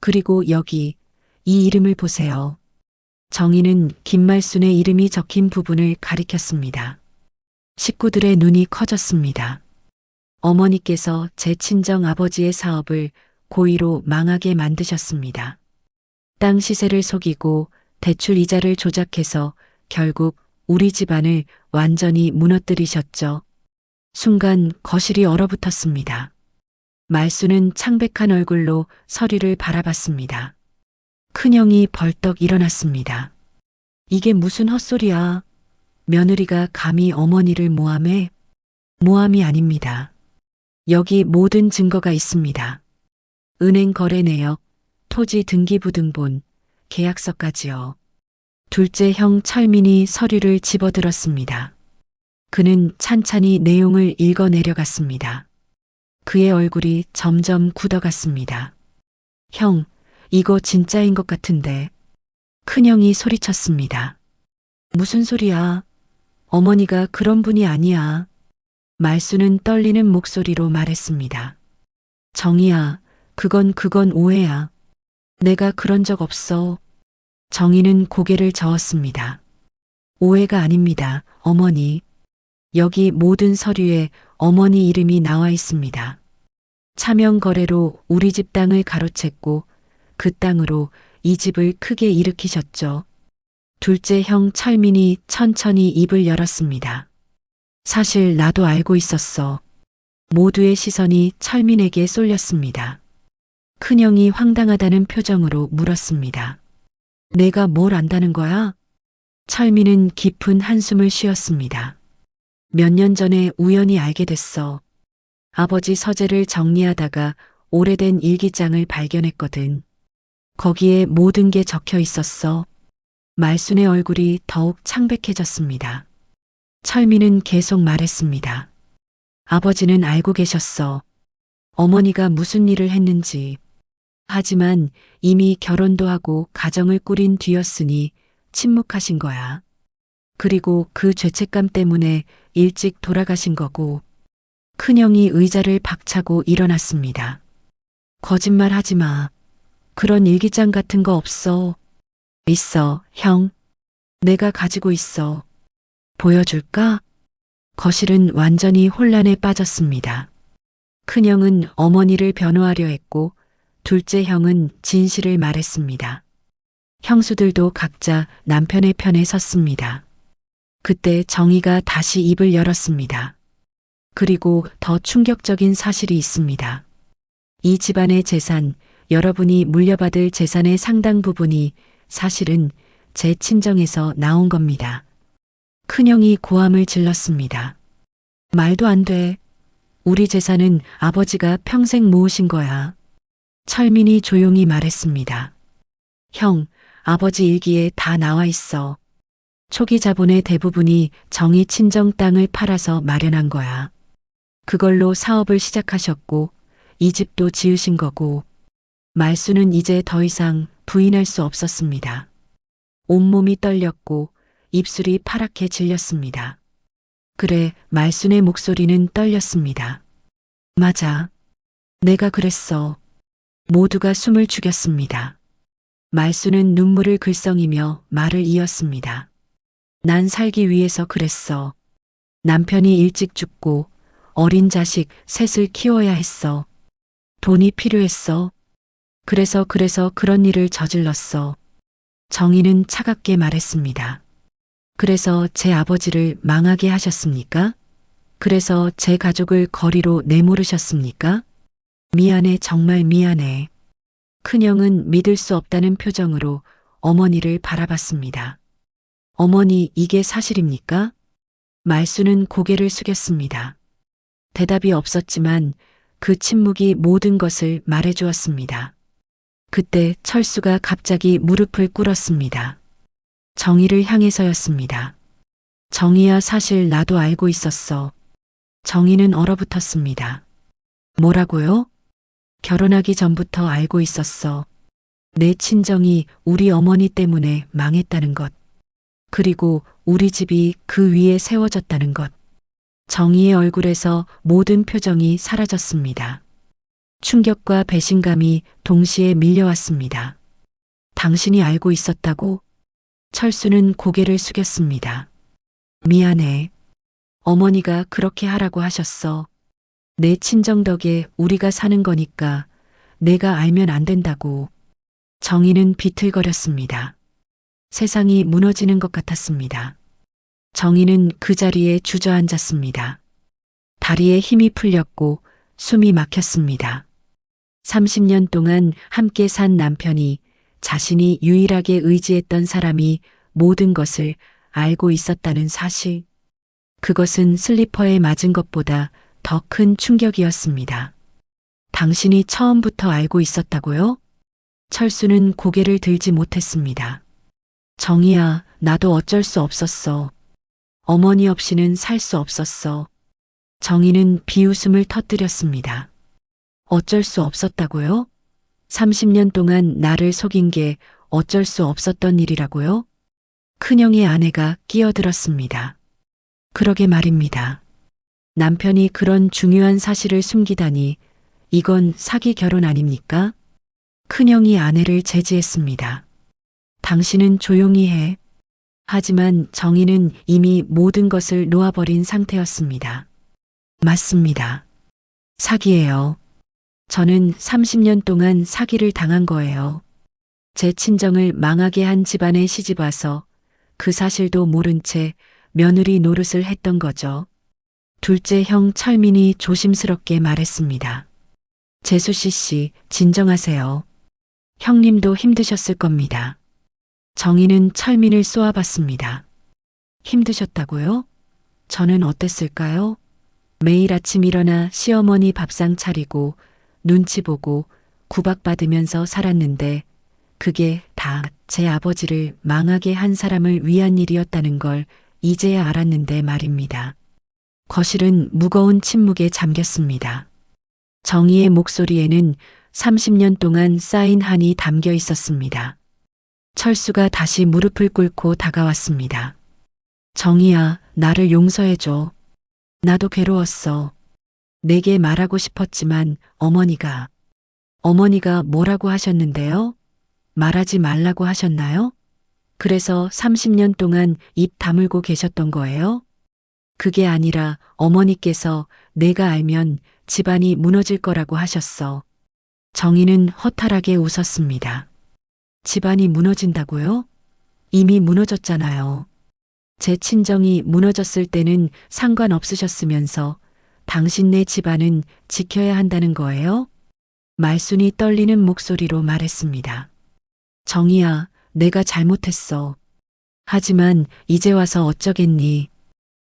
그리고 여기 이 이름을 보세요. 정희는 김말순의 이름이 적힌 부분을 가리켰습니다. 식구들의 눈이 커졌습니다. 어머니께서 제 친정 아버지의 사업을 고의로 망하게 만드셨습니다. 땅 시세를 속이고 대출 이자를 조작해서 결국 우리 집안을 완전히 무너뜨리셨죠. 순간 거실이 얼어붙었습니다. 말순은 창백한 얼굴로 서류를 바라봤습니다. 큰형이 벌떡 일어났습니다. 이게 무슨 헛소리야. 며느리가 감히 어머니를 모함해? 모함이 아닙니다. 여기 모든 증거가 있습니다. 은행 거래 내역, 토지 등기부등본, 계약서까지요. 둘째 형 철민이 서류를 집어들었습니다. 그는 찬찬히 내용을 읽어 내려갔습니다. 그의 얼굴이 점점 굳어갔습니다. 형, 이거 진짜인 것 같은데. 큰형이 소리쳤습니다. 무슨 소리야? 어머니가 그런 분이 아니야. 말순은 떨리는 목소리로 말했습니다. 정희야, 그건 오해야. 내가 그런 적 없어. 정희는 고개를 저었습니다. 오해가 아닙니다, 어머니. 여기 모든 서류에 어머니 이름이 나와 있습니다. 차명 거래로 우리 집 땅을 가로챘고 그 땅으로 이 집을 크게 일으키셨죠. 둘째 형 철민이 천천히 입을 열었습니다. 사실 나도 알고 있었어. 모두의 시선이 철민에게 쏠렸습니다. 큰형이 황당하다는 표정으로 물었습니다. 내가 뭘 안다는 거야? 철민은 깊은 한숨을 쉬었습니다. 몇 년 전에 우연히 알게 됐어. 아버지 서재를 정리하다가 오래된 일기장을 발견했거든. 거기에 모든 게 적혀 있었어. 말순의 얼굴이 더욱 창백해졌습니다. 철민은 계속 말했습니다. 아버지는 알고 계셨어. 어머니가 무슨 일을 했는지. 하지만 이미 결혼도 하고 가정을 꾸린 뒤였으니 침묵하신 거야. 그리고 그 죄책감 때문에 일찍 돌아가신 거고. 큰형이 의자를 박차고 일어났습니다. 거짓말 하지 마. 그런 일기장 같은 거 없어. 있어, 형. 내가 가지고 있어. 보여줄까? 거실은 완전히 혼란에 빠졌습니다. 큰형은 어머니를 변호하려 했고 둘째 형은 진실을 말했습니다. 형수들도 각자 남편의 편에 섰습니다. 그때 정희가 다시 입을 열었습니다. 그리고 더 충격적인 사실이 있습니다. 이 집안의 재산, 여러분이 물려받을 재산의 상당 부분이 사실은 제 친정에서 나온 겁니다. 큰형이 고함을 질렀습니다. 말도 안 돼. 우리 재산은 아버지가 평생 모으신 거야. 철민이 조용히 말했습니다. 형, 아버지 일기에 다 나와 있어. 초기 자본의 대부분이 정희 친정 땅을 팔아서 마련한 거야. 그걸로 사업을 시작하셨고 이 집도 지으신 거고 말수는 이제 더 이상 부인할 수 없었습니다. 온몸이 떨렸고 입술이 파랗게 질렸습니다. 그래, 말순의 목소리는 떨렸습니다. 맞아. 내가 그랬어. 모두가 숨을 죽였습니다. 말수는 눈물을 글썽이며 말을 이었습니다. 난 살기 위해서 그랬어. 남편이 일찍 죽고 어린 자식 셋을 키워야 했어. 돈이 필요했어. 그래서 그런 일을 저질렀어. 정희는 차갑게 말했습니다. 그래서 제 아버지를 망하게 하셨습니까? 그래서 제 가족을 거리로 내모르셨습니까? 미안해, 정말 미안해. 큰형은 믿을 수 없다는 표정으로 어머니를 바라봤습니다. 어머니, 이게 사실입니까? 말수는 고개를 숙였습니다. 대답이 없었지만 그 침묵이 모든 것을 말해주었습니다. 그때 철수가 갑자기 무릎을 꿇었습니다. 정희를 향해서였습니다. 정희야, 사실 나도 알고 있었어. 정희는 얼어붙었습니다. 뭐라고요? 결혼하기 전부터 알고 있었어. 내 친정이 우리 어머니 때문에 망했다는 것. 그리고 우리 집이 그 위에 세워졌다는 것. 정희의 얼굴에서 모든 표정이 사라졌습니다. 충격과 배신감이 동시에 밀려왔습니다. 당신이 알고 있었다고? 철수는 고개를 숙였습니다. 미안해. 어머니가 그렇게 하라고 하셨어. 내 친정 덕에 우리가 사는 거니까 내가 알면 안 된다고. 정희는 비틀거렸습니다. 세상이 무너지는 것 같았습니다. 정희는 그 자리에 주저앉았습니다. 다리에 힘이 풀렸고 숨이 막혔습니다. 30년 동안 함께 산 남편이 자신이 유일하게 의지했던 사람이 모든 것을 알고 있었다는 사실. 그것은 슬리퍼에 맞은 것보다 더 큰 충격이었습니다. 당신이 처음부터 알고 있었다고요? 철수는 고개를 들지 못했습니다. 정희야, 나도 어쩔 수 없었어. 어머니 없이는 살 수 없었어. 정희는 비웃음을 터뜨렸습니다. 어쩔 수 없었다고요? 30년 동안 나를 속인 게 어쩔 수 없었던 일이라고요? 큰형의 아내가 끼어들었습니다. 그러게 말입니다. 남편이 그런 중요한 사실을 숨기다니 이건 사기 결혼 아닙니까? 큰형이 아내를 제지했습니다. 당신은 조용히 해. 하지만 정희는 이미 모든 것을 놓아버린 상태였습니다. 맞습니다. 사기예요. 저는 30년 동안 사기를 당한 거예요. 제 친정을 망하게 한 집안에 시집와서 그 사실도 모른 채 며느리 노릇을 했던 거죠. 둘째 형 철민이 조심스럽게 말했습니다. 재수씨 씨, 진정하세요. 형님도 힘드셨을 겁니다. 정희는 철민을 쏘아봤습니다. 힘드셨다고요? 저는 어땠을까요? 매일 아침 일어나 시어머니 밥상 차리고 눈치 보고 구박받으면서 살았는데 그게 다 제 아버지를 망하게 한 사람을 위한 일이었다는 걸 이제야 알았는데 말입니다. 거실은 무거운 침묵에 잠겼습니다. 정희의 목소리에는 30년 동안 쌓인 한이 담겨 있었습니다. 철수가 다시 무릎을 꿇고 다가왔습니다. 정희야, 나를 용서해줘. 나도 괴로웠어. 내게 말하고 싶었지만 어머니가 뭐라고 하셨는데요? 말하지 말라고 하셨나요? 그래서 30년 동안 입 다물고 계셨던 거예요? 그게 아니라 어머니께서 내가 알면 집안이 무너질 거라고 하셨어. 정희는 허탈하게 웃었습니다. 집안이 무너진다고요? 이미 무너졌잖아요. 제 친정이 무너졌을 때는 상관없으셨으면서 당신네 집안은 지켜야 한다는 거예요? 말순이 떨리는 목소리로 말했습니다. 정희야, 내가 잘못했어. 하지만 이제 와서 어쩌겠니?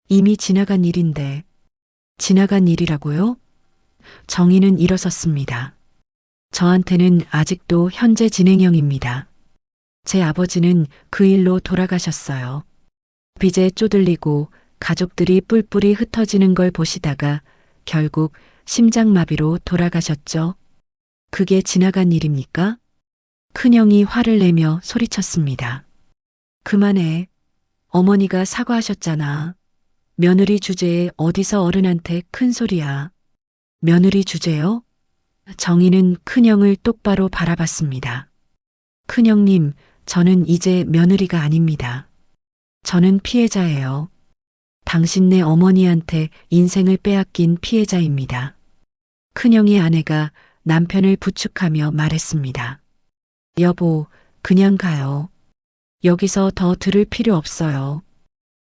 이미 지나간 일인데. 지나간 일이라고요? 정희는 일어섰습니다. 저한테는 아직도 현재 진행형입니다. 제 아버지는 그 일로 돌아가셨어요. 빚에 쪼들리고 가족들이 뿔뿔이 흩어지는 걸 보시다가 결국 심장마비로 돌아가셨죠. 그게 지나간 일입니까? 큰형이 화를 내며 소리쳤습니다. 그만해. 어머니가 사과하셨잖아. 며느리 주제에 어디서 어른한테 큰 소리야. 며느리 주제요? 정희는 큰형을 똑바로 바라봤습니다. 큰형님, 저는 이제 며느리가 아닙니다. 저는 피해자예요. 당신네 어머니한테 인생을 빼앗긴 피해자입니다. 큰형의 아내가 남편을 부축하며 말했습니다. 여보, 그냥 가요. 여기서 더 들을 필요 없어요.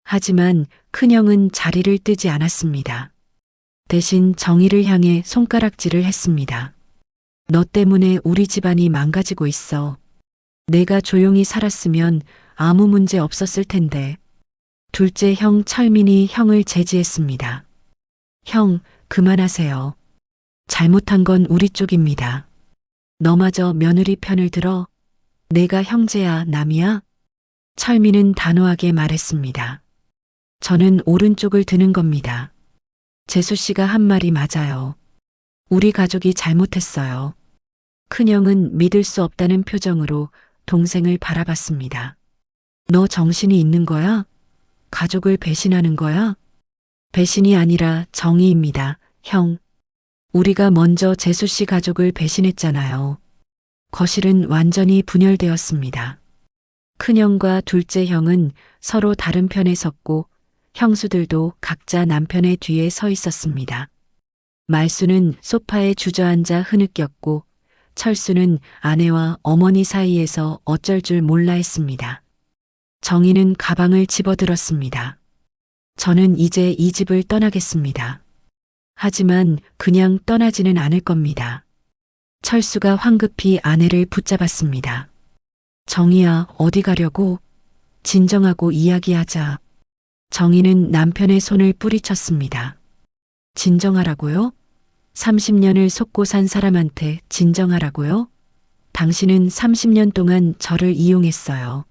하지만 큰형은 자리를 뜨지 않았습니다. 대신 정희를 향해 손가락질을 했습니다. 너 때문에 우리 집안이 망가지고 있어. 내가 조용히 살았으면 아무 문제 없었을 텐데. 둘째 형 철민이 형을 제지했습니다. 형, 그만하세요. 잘못한 건 우리 쪽입니다. 너마저 며느리 편을 들어? 내가 형제야, 남이야? 철민은 단호하게 말했습니다. 저는 오른쪽을 드는 겁니다. 재수 씨가 한 말이 맞아요. 우리 가족이 잘못했어요. 큰형은 믿을 수 없다는 표정으로 동생을 바라봤습니다. 너 정신이 있는 거야? 가족을 배신하는 거야? 배신이 아니라 정의입니다, 형. 우리가 먼저 재수 씨 가족을 배신했잖아요. 거실은 완전히 분열되었습니다. 큰형과 둘째 형은 서로 다른 편에 섰고 형수들도 각자 남편의 뒤에 서 있었습니다. 말수는 소파에 주저앉아 흐느꼈고 철수는 아내와 어머니 사이에서 어쩔 줄 몰라 했습니다. 정희는 가방을 집어들었습니다. 저는 이제 이 집을 떠나겠습니다. 하지만 그냥 떠나지는 않을 겁니다. 철수가 황급히 아내를 붙잡았습니다. 정희야, 어디 가려고? 진정하고 이야기하자. 정희는 남편의 손을 뿌리쳤습니다. 진정하라고요? 30년을 속고 산 사람한테 진정하라고요? 당신은 30년 동안 저를 이용했어요.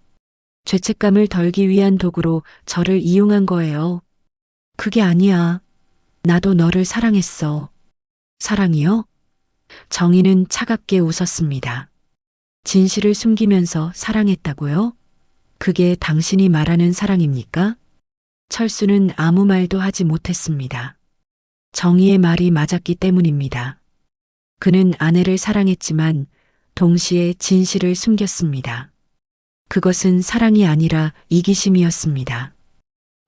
죄책감을 덜기 위한 도구로 저를 이용한 거예요. 그게 아니야. 나도 너를 사랑했어. 사랑이요? 정희는 차갑게 웃었습니다. 진실을 숨기면서 사랑했다고요? 그게 당신이 말하는 사랑입니까? 철수는 아무 말도 하지 못했습니다. 정희의 말이 맞았기 때문입니다. 그는 아내를 사랑했지만 동시에 진실을 숨겼습니다. 그것은 사랑이 아니라 이기심이었습니다.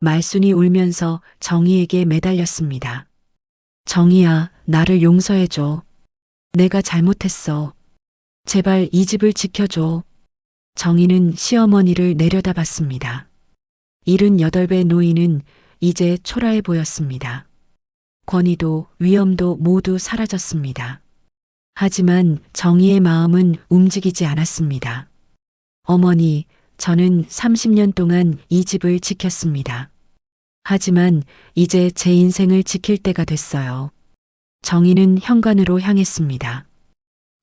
말순이 울면서 정희에게 매달렸습니다. 정희야, 나를 용서해줘. 내가 잘못했어. 제발 이 집을 지켜줘. 정희는 시어머니를 내려다봤습니다. 78배 노인은 이제 초라해 보였습니다. 권위도 위엄도 모두 사라졌습니다. 하지만 정희의 마음은 움직이지 않았습니다. 어머니, 저는 30년 동안 이 집을 지켰습니다. 하지만 이제 제 인생을 지킬 때가 됐어요. 정희는 현관으로 향했습니다.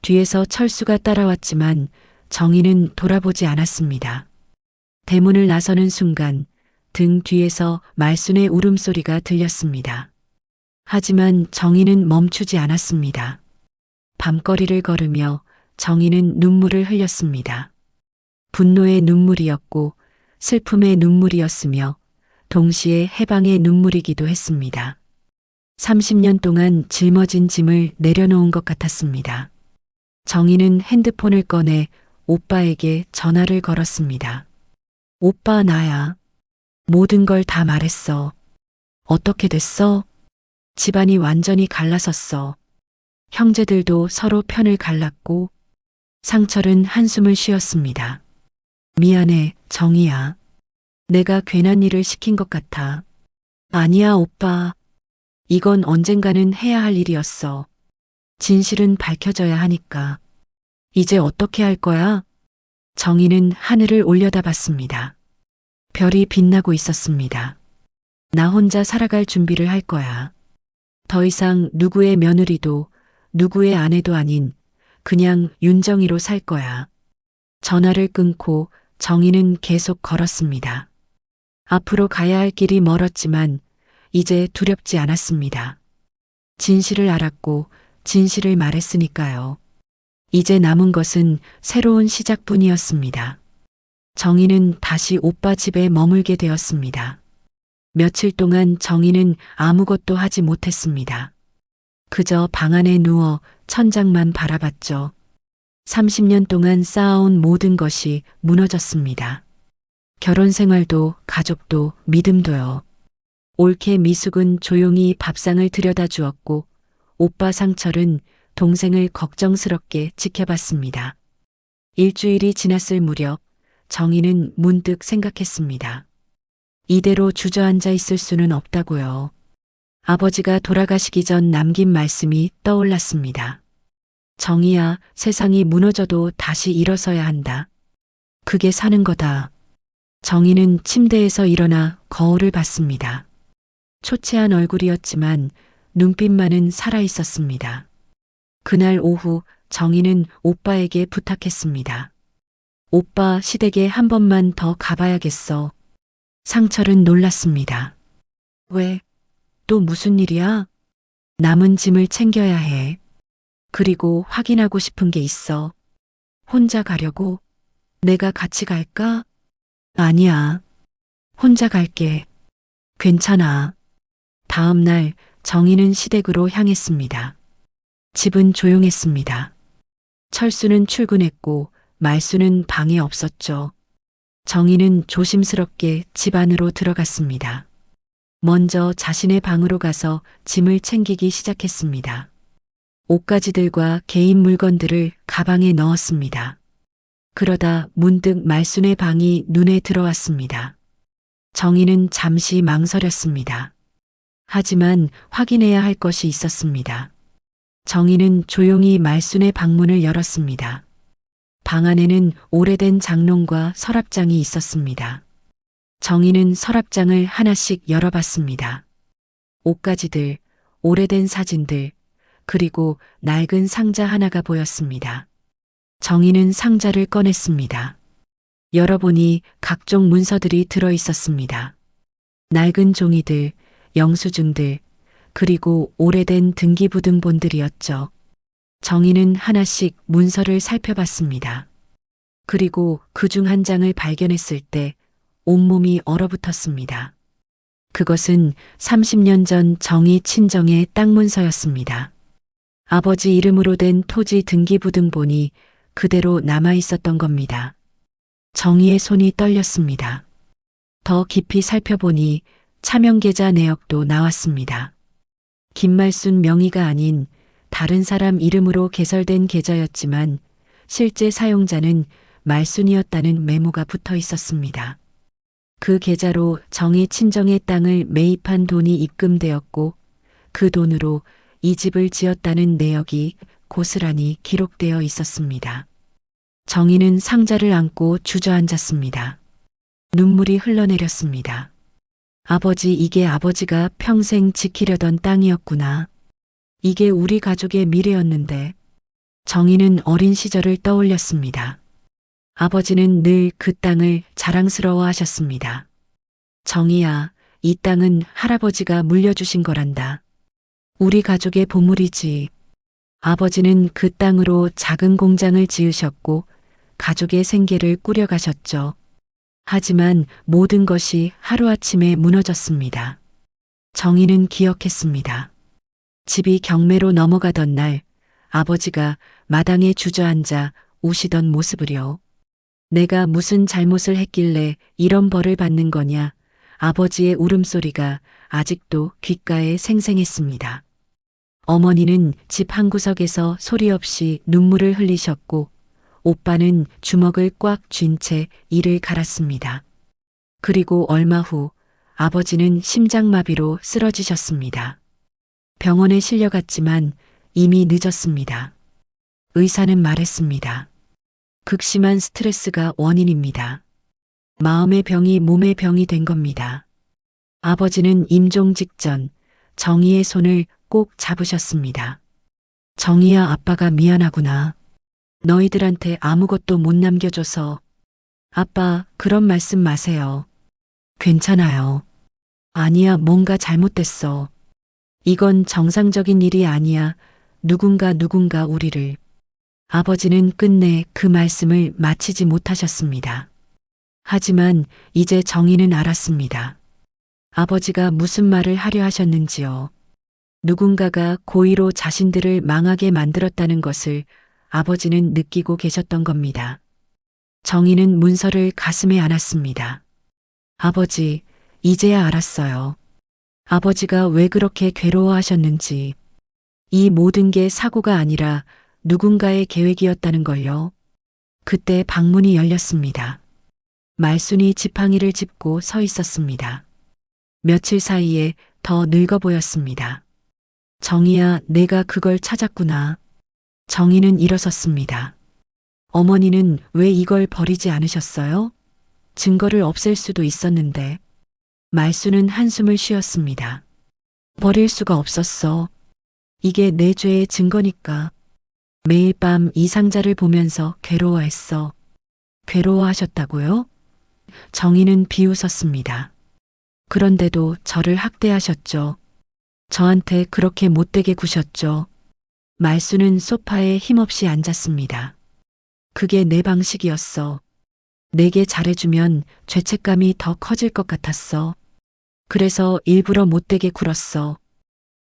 뒤에서 철수가 따라왔지만 정희는 돌아보지 않았습니다. 대문을 나서는 순간 등 뒤에서 말순의 울음소리가 들렸습니다. 하지만 정희는 멈추지 않았습니다. 밤거리를 걸으며 정희는 눈물을 흘렸습니다. 분노의 눈물이었고 슬픔의 눈물이었으며 동시에 해방의 눈물이기도 했습니다. 30년 동안 짊어진 짐을 내려놓은 것 같았습니다. 정희는 핸드폰을 꺼내 오빠에게 전화를 걸었습니다. 오빠, 나야. 모든 걸 다 말했어. 어떻게 됐어? 집안이 완전히 갈라섰어. 형제들도 서로 편을 갈랐고 상철은 한숨을 쉬었습니다. 미안해, 정희야. 내가 괜한 일을 시킨 것 같아. 아니야, 오빠. 이건 언젠가는 해야 할 일이었어. 진실은 밝혀져야 하니까. 이제 어떻게 할 거야? 정희는 하늘을 올려다봤습니다. 별이 빛나고 있었습니다. 나 혼자 살아갈 준비를 할 거야. 더 이상 누구의 며느리도 누구의 아내도 아닌 그냥 윤정희로 살 거야. 전화를 끊고 정희는 계속 걸었습니다. 앞으로 가야 할 길이 멀었지만 이제 두렵지 않았습니다. 진실을 알았고 진실을 말했으니까요. 이제 남은 것은 새로운 시작뿐이었습니다. 정희는 다시 오빠 집에 머물게 되었습니다. 며칠 동안 정희는 아무것도 하지 못했습니다. 그저 방 안에 누워 천장만 바라봤죠. 30년 동안 쌓아온 모든 것이 무너졌습니다. 결혼 생활도 가족도 믿음도요. 올케 미숙은 조용히 밥상을 들여다 주었고 오빠 상철은 동생을 걱정스럽게 지켜봤습니다. 일주일이 지났을 무렵 정희는 문득 생각했습니다. 이대로 주저앉아 있을 수는 없다고요. 아버지가 돌아가시기 전 남긴 말씀이 떠올랐습니다. 정희야, 세상이 무너져도 다시 일어서야 한다. 그게 사는 거다. 정희는 침대에서 일어나 거울을 봤습니다. 초췌한 얼굴이었지만 눈빛만은 살아있었습니다. 그날 오후 정희는 오빠에게 부탁했습니다. 오빠, 시댁에 한 번만 더 가봐야겠어. 상철은 놀랐습니다. 왜? 또 무슨 일이야? 남은 짐을 챙겨야 해. 그리고 확인하고 싶은 게 있어. 혼자 가려고? 내가 같이 갈까? 아니야. 혼자 갈게. 괜찮아. 다음 날 정희는 시댁으로 향했습니다. 집은 조용했습니다. 철수는 출근했고 말수는 방에 없었죠. 정희는 조심스럽게 집 안으로 들어갔습니다. 먼저 자신의 방으로 가서 짐을 챙기기 시작했습니다. 옷가지들과 개인 물건들을 가방에 넣었습니다. 그러다 문득 말순의 방이 눈에 들어왔습니다. 정희는 잠시 망설였습니다. 하지만 확인해야 할 것이 있었습니다. 정희는 조용히 말순의 방문을 열었습니다. 방 안에는 오래된 장롱과 서랍장이 있었습니다. 정희는 서랍장을 하나씩 열어봤습니다. 옷가지들, 오래된 사진들, 그리고 낡은 상자 하나가 보였습니다. 정희는 상자를 꺼냈습니다. 열어보니 각종 문서들이 들어 있었습니다. 낡은 종이들, 영수증들, 그리고 오래된 등기부등본들이었죠. 정희는 하나씩 문서를 살펴봤습니다. 그리고 그중 한 장을 발견했을 때 온몸이 얼어붙었습니다. 그것은 30년 전 정희 친정의 땅 문서였습니다. 아버지 이름으로 된 토지 등기부등본이 그대로 남아 있었던 겁니다. 정희의 손이 떨렸습니다. 더 깊이 살펴보니 차명계좌 내역도 나왔습니다. 김말순 명의가 아닌 다른 사람 이름으로 개설된 계좌였지만 실제 사용자는 말순이었다는 메모가 붙어 있었습니다. 그 계좌로 정희 친정의 땅을 매입한 돈이 입금되었고 그 돈으로 이 집을 지었다는 내역이 고스란히 기록되어 있었습니다. 정희는 상자를 안고 주저앉았습니다. 눈물이 흘러내렸습니다. 아버지, 이게 아버지가 평생 지키려던 땅이었구나. 이게 우리 가족의 미래였는데. 정희는 어린 시절을 떠올렸습니다. 아버지는 늘 그 땅을 자랑스러워 하셨습니다. 정희야, 이 땅은 할아버지가 물려주신 거란다. 우리 가족의 보물이지. 아버지는 그 땅으로 작은 공장을 지으셨고 가족의 생계를 꾸려가셨죠. 하지만 모든 것이 하루아침에 무너졌습니다. 정희는 기억했습니다. 집이 경매로 넘어가던 날 아버지가 마당에 주저앉아 우시던 모습을요. 내가 무슨 잘못을 했길래 이런 벌을 받는 거냐. 아버지의 울음소리가 아직도 귓가에 생생했습니다. 어머니는 집 한구석에서 소리 없이 눈물을 흘리셨고 오빠는 주먹을 꽉 쥔 채 이를 갈았습니다. 그리고 얼마 후 아버지는 심장마비로 쓰러지셨습니다. 병원에 실려갔지만 이미 늦었습니다. 의사는 말했습니다. 극심한 스트레스가 원인입니다. 마음의 병이 몸의 병이 된 겁니다. 아버지는 임종 직전 정희의 손을 꼭 잡으셨습니다. 정희야, 아빠가 미안하구나. 너희들한테 아무것도 못 남겨줘서. 아빠, 그런 말씀 마세요. 괜찮아요. 아니야, 뭔가 잘못됐어. 이건 정상적인 일이 아니야. 누군가 우리를. 아버지는 끝내 그 말씀을 마치지 못하셨습니다. 하지만 이제 정희는 알았습니다. 아버지가 무슨 말을 하려 하셨는지요. 누군가가 고의로 자신들을 망하게 만들었다는 것을 아버지는 느끼고 계셨던 겁니다. 정희는 문서를 가슴에 안았습니다. 아버지, 이제야 알았어요. 아버지가 왜 그렇게 괴로워하셨는지. 이 모든 게 사고가 아니라 누군가의 계획이었다는 걸요. 그때 방문이 열렸습니다. 말순이 지팡이를 짚고 서 있었습니다. 며칠 사이에 더 늙어 보였습니다. 정희야, 내가 그걸 찾았구나. 정희는 일어섰습니다. 어머니는 왜 이걸 버리지 않으셨어요? 증거를 없앨 수도 있었는데. 말순은 한숨을 쉬었습니다. 버릴 수가 없었어. 이게 내 죄의 증거니까. 매일 밤 이 상자를 보면서 괴로워했어. 괴로워하셨다고요? 정희는 비웃었습니다. 그런데도 저를 학대하셨죠. 저한테 그렇게 못되게 구셨죠. 말순은 소파에 힘없이 앉았습니다. 그게 내 방식이었어. 내게 잘해주면 죄책감이 더 커질 것 같았어. 그래서 일부러 못되게 굴었어.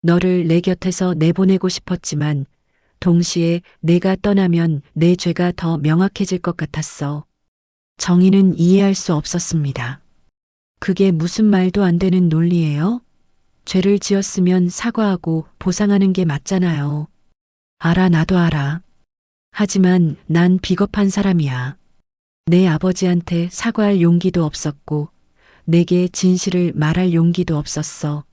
너를 내 곁에서 내보내고 싶었지만 동시에 내가 떠나면 내 죄가 더 명확해질 것 같았어. 정희는 이해할 수 없었습니다. 그게 무슨 말도 안 되는 논리예요? 죄를 지었으면 사과하고 보상하는 게 맞잖아요. 알아, 나도 알아. 하지만 난 비겁한 사람이야. 내 아버지한테 사과할 용기도 없었고 내게 진실을 말할 용기도 없었어.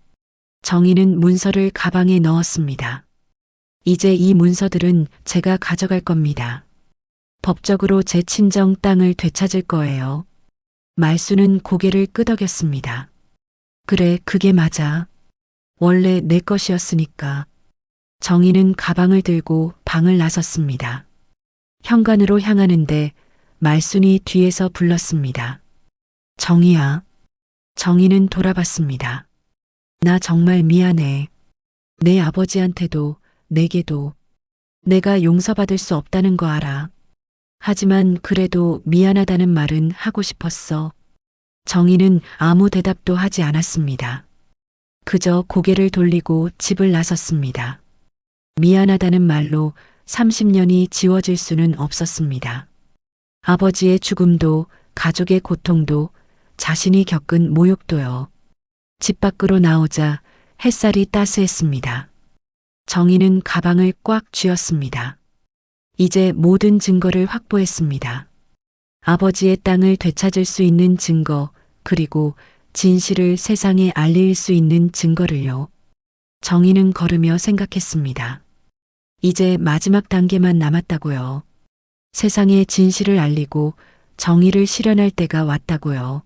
정희는 문서를 가방에 넣었습니다. 이제 이 문서들은 제가 가져갈 겁니다. 법적으로 제 친정 땅을 되찾을 거예요. 말순은 고개를 끄덕였습니다. 그래, 그게 맞아. 원래 내 것이었으니까. 정희는 가방을 들고 방을 나섰습니다. 현관으로 향하는데 말순이 뒤에서 불렀습니다. 정희야. 정희는 돌아봤습니다. 나 정말 미안해. 내 아버지한테도 내게도. 내가 용서받을 수 없다는 거 알아. 하지만 그래도 미안하다는 말은 하고 싶었어. 정희는 아무 대답도 하지 않았습니다. 그저 고개를 돌리고 집을 나섰습니다. 미안하다는 말로 30년이 지워질 수는 없었습니다. 아버지의 죽음도 가족의 고통도 자신이 겪은 모욕도요. 집 밖으로 나오자 햇살이 따스했습니다. 정희는 가방을 꽉 쥐었습니다. 이제 모든 증거를 확보했습니다. 아버지의 땅을 되찾을 수 있는 증거, 그리고 진실을 세상에 알릴 수 있는 증거를요. 정희는 걸으며 생각했습니다. 이제 마지막 단계만 남았다고요. 세상에 진실을 알리고 정의를 실현할 때가 왔다고요.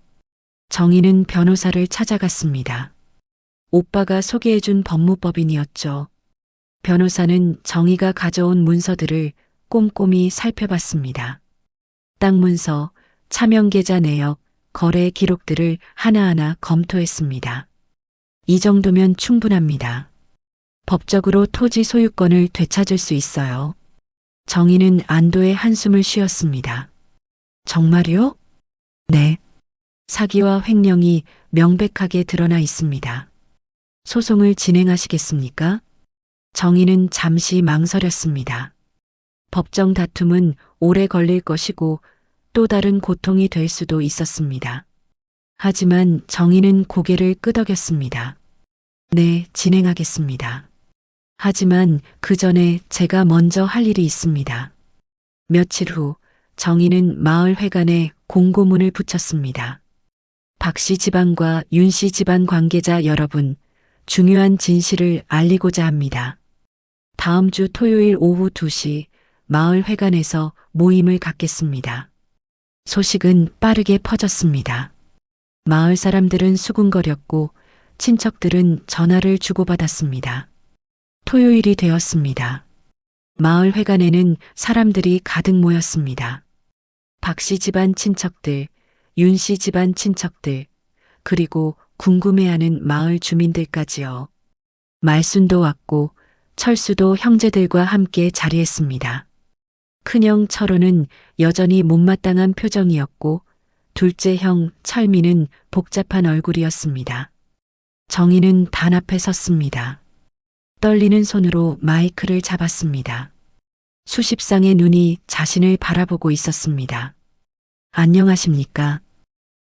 정의는 변호사를 찾아갔습니다. 오빠가 소개해준 법무법인이었죠. 변호사는 정의가 가져온 문서들을 꼼꼼히 살펴봤습니다. 땅 문서, 차명계좌 내역, 거래 기록들을 하나하나 검토했습니다. 이 정도면 충분합니다. 법적으로 토지 소유권을 되찾을 수 있어요. 정의는 안도의 한숨을 쉬었습니다. 정말요? 네. 사기와 횡령이 명백하게 드러나 있습니다. 소송을 진행하시겠습니까? 정의는 잠시 망설였습니다. 법정 다툼은 오래 걸릴 것이고 또 다른 고통이 될 수도 있었습니다. 하지만 정의는 고개를 끄덕였습니다. 네, 진행하겠습니다. 하지만 그 전에 제가 먼저 할 일이 있습니다. 며칠 후 정의는 마을 회관에 공고문을 붙였습니다. 박씨 집안과 윤씨 집안 관계자 여러분, 중요한 진실을 알리고자 합니다. 다음 주 토요일 오후 2시 마을 회관에서 모임을 갖겠습니다. 소식은 빠르게 퍼졌습니다. 마을 사람들은 수군거렸고 친척들은 전화를 주고받았습니다. 토요일이 되었습니다. 마을 회관에는 사람들이 가득 모였습니다. 박씨 집안 친척들, 윤씨 집안 친척들, 그리고 궁금해하는 마을 주민들까지요. 말순도 왔고 철수도 형제들과 함께 자리했습니다. 큰형 철호는 여전히 못마땅한 표정이었고 둘째 형 철미는 복잡한 얼굴이었습니다. 정의는 단 앞에 섰습니다. 떨리는 손으로 마이크를 잡았습니다. 수십 쌍의 눈이 자신을 바라보고 있었습니다. 안녕하십니까?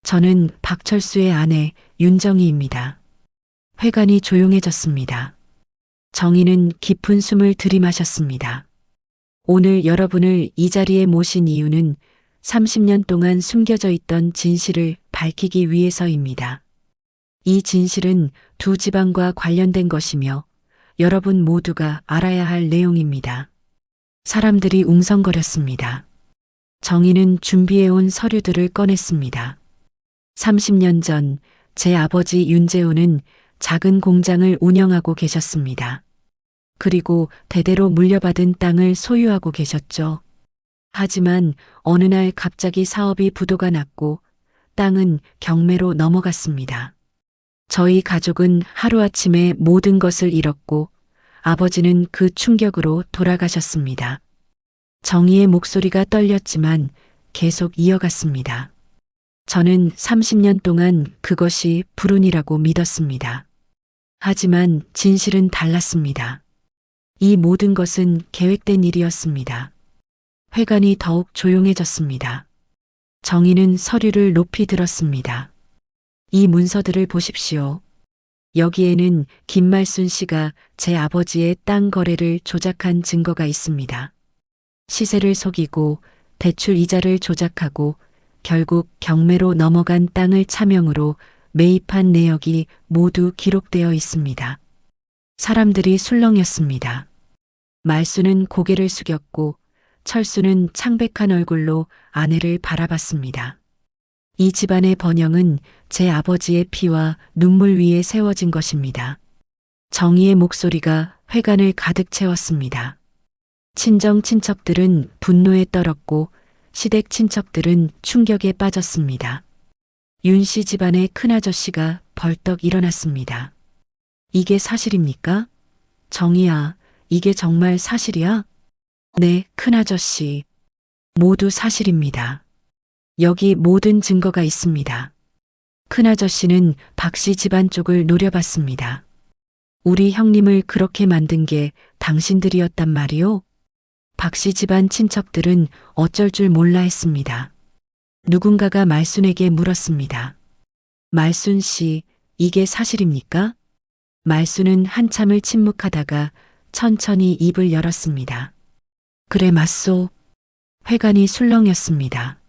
저는 박철수의 아내 윤정희입니다. 회관이 조용해졌습니다. 정의는 깊은 숨을 들이마셨습니다. 오늘 여러분을 이 자리에 모신 이유는 30년 동안 숨겨져 있던 진실을 밝히기 위해서입니다. 이 진실은 두 집안과 관련된 것이며 여러분 모두가 알아야 할 내용입니다. 사람들이 웅성거렸습니다. 정의는 준비해온 서류들을 꺼냈습니다. 30년 전 제 아버지 윤재호는 작은 공장을 운영하고 계셨습니다. 그리고 대대로 물려받은 땅을 소유하고 계셨죠. 하지만 어느 날 갑자기 사업이 부도가 났고 땅은 경매로 넘어갔습니다. 저희 가족은 하루아침에 모든 것을 잃었고 아버지는 그 충격으로 돌아가셨습니다. 정의의 목소리가 떨렸지만 계속 이어갔습니다. 저는 30년 동안 그것이 불운이라고 믿었습니다. 하지만 진실은 달랐습니다. 이 모든 것은 계획된 일이었습니다. 회관이 더욱 조용해졌습니다. 정의는 서류를 높이 들었습니다. 이 문서들을 보십시오. 여기에는 김말순 씨가 제 아버지의 땅 거래를 조작한 증거가 있습니다. 시세를 속이고 대출 이자를 조작하고 결국 경매로 넘어간 땅을 차명으로 매입한 내역이 모두 기록되어 있습니다. 사람들이 술렁였습니다. 말순은 고개를 숙였고 철수는 창백한 얼굴로 아내를 바라봤습니다. 이 집안의 번영은 제 아버지의 피와 눈물 위에 세워진 것입니다. 정의의 목소리가 회관을 가득 채웠습니다. 친정 친척들은 분노에 떨었고 시댁 친척들은 충격에 빠졌습니다. 윤씨 집안의 큰아저씨가 벌떡 일어났습니다. 이게 사실입니까? 정의야, 이게 정말 사실이야? 네, 큰아저씨. 모두 사실입니다. 여기 모든 증거가 있습니다. 큰아저씨는 박씨 집안 쪽을 노려봤습니다. 우리 형님을 그렇게 만든 게 당신들이었단 말이오? 박씨 집안 친척들은 어쩔 줄 몰라 했습니다. 누군가가 말순에게 물었습니다. 말순 씨, 이게 사실입니까? 말순은 한참을 침묵하다가 천천히 입을 열었습니다. 그래 맞소. 회관이 술렁였습니다.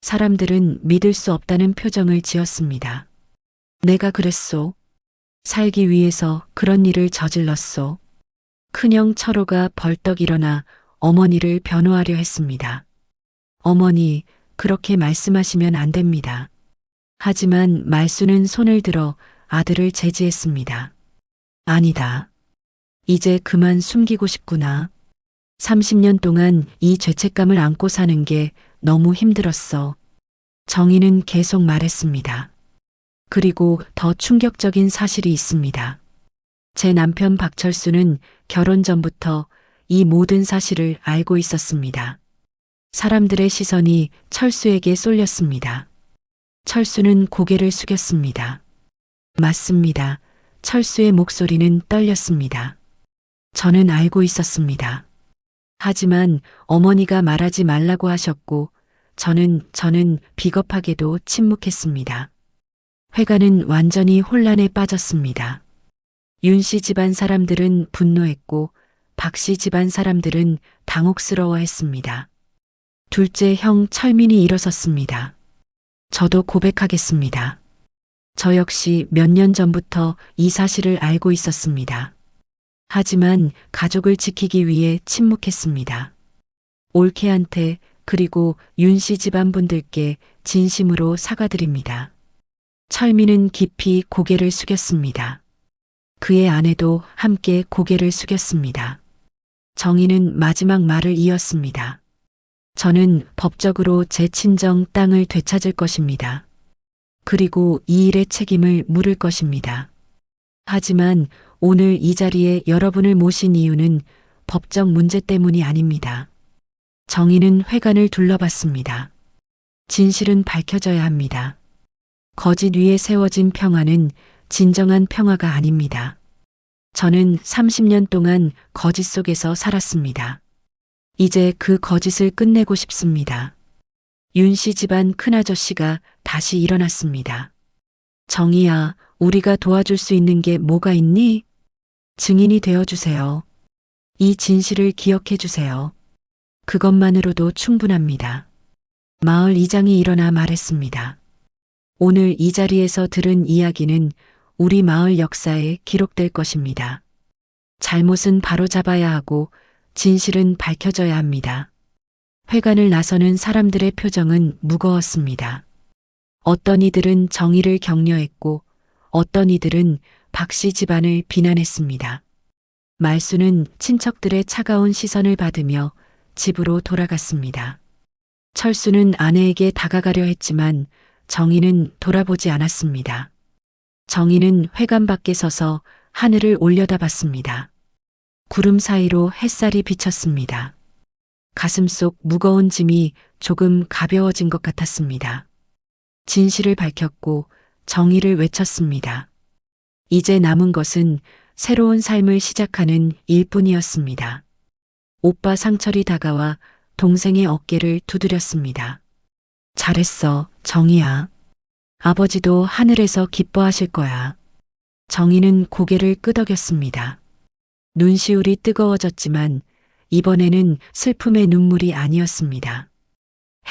사람들은 믿을 수 없다는 표정을 지었습니다. 내가 그랬소. 살기 위해서 그런 일을 저질렀소. 큰형 철호가 벌떡 일어나 어머니를 변호하려 했습니다. 어머니, 그렇게 말씀하시면 안 됩니다. 하지만 말수는 손을 들어 아들을 제지했습니다. 아니다. 이제 그만 숨기고 싶구나. 30년 동안 이 죄책감을 안고 사는 게 너무 힘들었어. 정희는 계속 말했습니다. 그리고 더 충격적인 사실이 있습니다. 제 남편 박철수는 결혼 전부터 이 모든 사실을 알고 있었습니다. 사람들의 시선이 철수에게 쏠렸습니다. 철수는 고개를 숙였습니다. 맞습니다. 철수의 목소리는 떨렸습니다. 저는 알고 있었습니다. 하지만 어머니가 말하지 말라고 하셨고 저는 비겁하게도 침묵했습니다. 회관은 완전히 혼란에 빠졌습니다. 윤 씨 집안 사람들은 분노했고 박 씨 집안 사람들은 당혹스러워했습니다. 둘째 형 철민이 일어섰습니다. 저도 고백하겠습니다. 저 역시 몇 년 전부터 이 사실을 알고 있었습니다. 하지만 가족을 지키기 위해 침묵했습니다. 올케한테 그리고 윤 씨 집안 분들께 진심으로 사과드립니다. 철민은 깊이 고개를 숙였습니다. 그의 아내도 함께 고개를 숙였습니다. 정희는 마지막 말을 이었습니다. 저는 법적으로 제 친정 땅을 되찾을 것입니다. 그리고 이 일의 책임을 물을 것입니다. 하지만 오늘 이 자리에 여러분을 모신 이유는 법적 문제 때문이 아닙니다. 정희는 회관을 둘러봤습니다. 진실은 밝혀져야 합니다. 거짓 위에 세워진 평화는 진정한 평화가 아닙니다. 저는 30년 동안 거짓 속에서 살았습니다. 이제 그 거짓을 끝내고 싶습니다. 윤 씨 집안 큰아저씨가 다시 일어났습니다. 정희야, 우리가 도와줄 수 있는 게 뭐가 있니? 증인이 되어주세요. 이 진실을 기억해 주세요. 그것만으로도 충분합니다. 마을 이장이 일어나 말했습니다. 오늘 이 자리에서 들은 이야기는 우리 마을 역사에 기록될 것입니다. 잘못은 바로잡아야 하고 진실은 밝혀져야 합니다. 회관을 나서는 사람들의 표정은 무거웠습니다. 어떤 이들은 정의를 격려했고 어떤 이들은 박 씨 집안을 비난했습니다. 말수는 친척들의 차가운 시선을 받으며 집으로 돌아갔습니다. 철수는 아내에게 다가가려 했지만 정희는 돌아보지 않았습니다. 정희는 회관 밖에 서서 하늘을 올려다봤습니다. 구름 사이로 햇살이 비쳤습니다. 가슴속 무거운 짐이 조금 가벼워진 것 같았습니다. 진실을 밝혔고 정의를 외쳤습니다. 이제 남은 것은 새로운 삶을 시작하는 일뿐이었습니다. 오빠 상철이 다가와 동생의 어깨를 두드렸습니다. 잘했어, 정희야. 아버지도 하늘에서 기뻐하실 거야. 정희는 고개를 끄덕였습니다. 눈시울이 뜨거워졌지만 이번에는 슬픔의 눈물이 아니었습니다.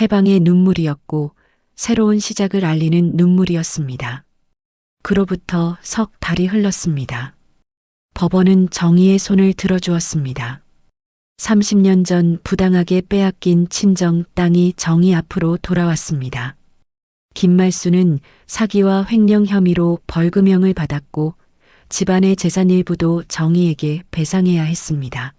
해방의 눈물이었고 새로운 시작을 알리는 눈물이었습니다. 그로부터 석 달이 흘렀습니다. 법원은 정희의 손을 들어주었습니다. 30년 전 부당하게 빼앗긴 친정 땅이 정희 앞으로 돌아왔습니다. 김말수는 사기와 횡령 혐의로 벌금형을 받았고 집안의 재산 일부도 정희에게 배상해야 했습니다.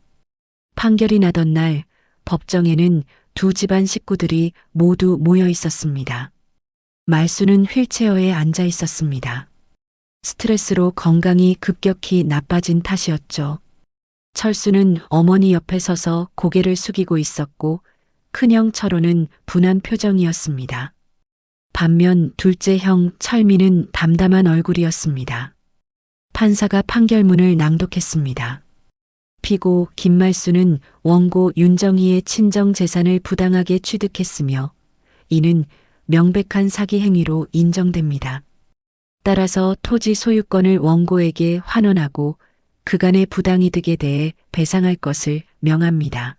판결이 나던 날 법정에는 두 집안 식구들이 모두 모여 있었습니다. 말수는 휠체어에 앉아 있었습니다. 스트레스로 건강이 급격히 나빠진 탓이었죠. 철수는 어머니 옆에 서서 고개를 숙이고 있었고 큰형 철호는 분한 표정이었습니다. 반면 둘째 형 철민은 담담한 얼굴이었습니다. 판사가 판결문을 낭독했습니다. 피고 김말수는 원고 윤정희의 친정 재산을 부당하게 취득했으며 이는 명백한 사기 행위로 인정됩니다. 따라서 토지 소유권을 원고에게 환원하고 그간의 부당이득에 대해 배상할 것을 명합니다.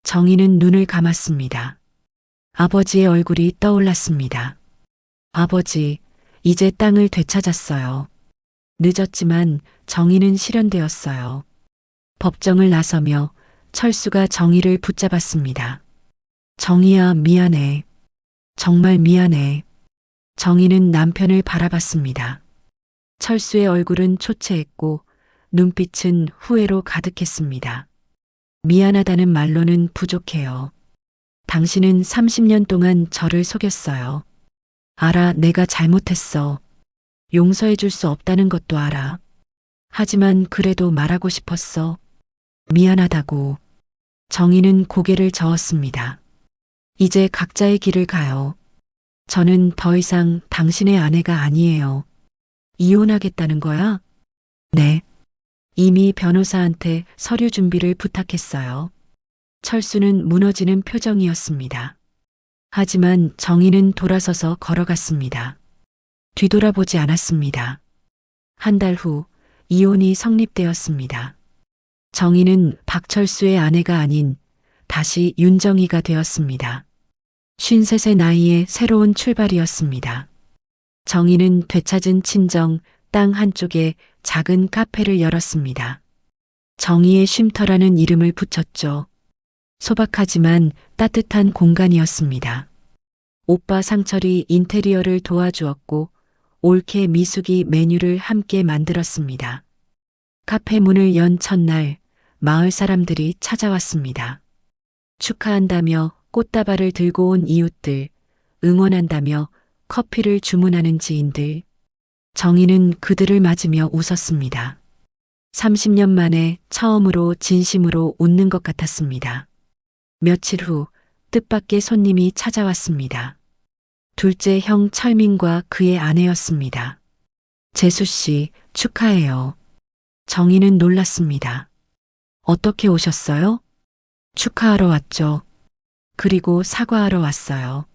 정희는 눈을 감았습니다. 아버지의 얼굴이 떠올랐습니다. 아버지, 이제 땅을 되찾았어요. 늦었지만 정의는 실현되었어요. 법정을 나서며 철수가 정희를 붙잡았습니다. 정희야, 미안해. 정말 미안해. 정희는 남편을 바라봤습니다. 철수의 얼굴은 초췌했고 눈빛은 후회로 가득했습니다. 미안하다는 말로는 부족해요. 당신은 30년 동안 저를 속였어요. 알아, 내가 잘못했어. 용서해 줄 수 없다는 것도 알아. 하지만 그래도 말하고 싶었어. 미안하다고. 정희는 고개를 저었습니다. 이제 각자의 길을 가요. 저는 더 이상 당신의 아내가 아니에요. 이혼하겠다는 거야? 네. 이미 변호사한테 서류 준비를 부탁했어요. 철수는 무너지는 표정이었습니다. 하지만 정희는 돌아서서 걸어갔습니다. 뒤돌아보지 않았습니다. 한 달 후 이혼이 성립되었습니다. 정희는 박철수의 아내가 아닌 다시 윤정희가 되었습니다. 53세 나이에 새로운 출발이었습니다. 정희는 되찾은 친정 땅 한쪽에 작은 카페를 열었습니다. 정희의 쉼터라는 이름을 붙였죠. 소박하지만 따뜻한 공간이었습니다. 오빠 상철이 인테리어를 도와주었고 올케 미숙이 메뉴를 함께 만들었습니다. 카페 문을 연 첫날 마을 사람들이 찾아왔습니다. 축하한다며 꽃다발을 들고 온 이웃들, 응원한다며 커피를 주문하는 지인들. 정희는 그들을 맞으며 웃었습니다. 30년 만에 처음으로 진심으로 웃는 것 같았습니다. 며칠 후 뜻밖의 손님이 찾아왔습니다. 둘째 형 철민과 그의 아내였습니다. 재수 씨, 축하해요. 정희는 놀랐습니다. 어떻게 오셨어요? 축하하러 왔죠. 그리고 사과하러 왔어요.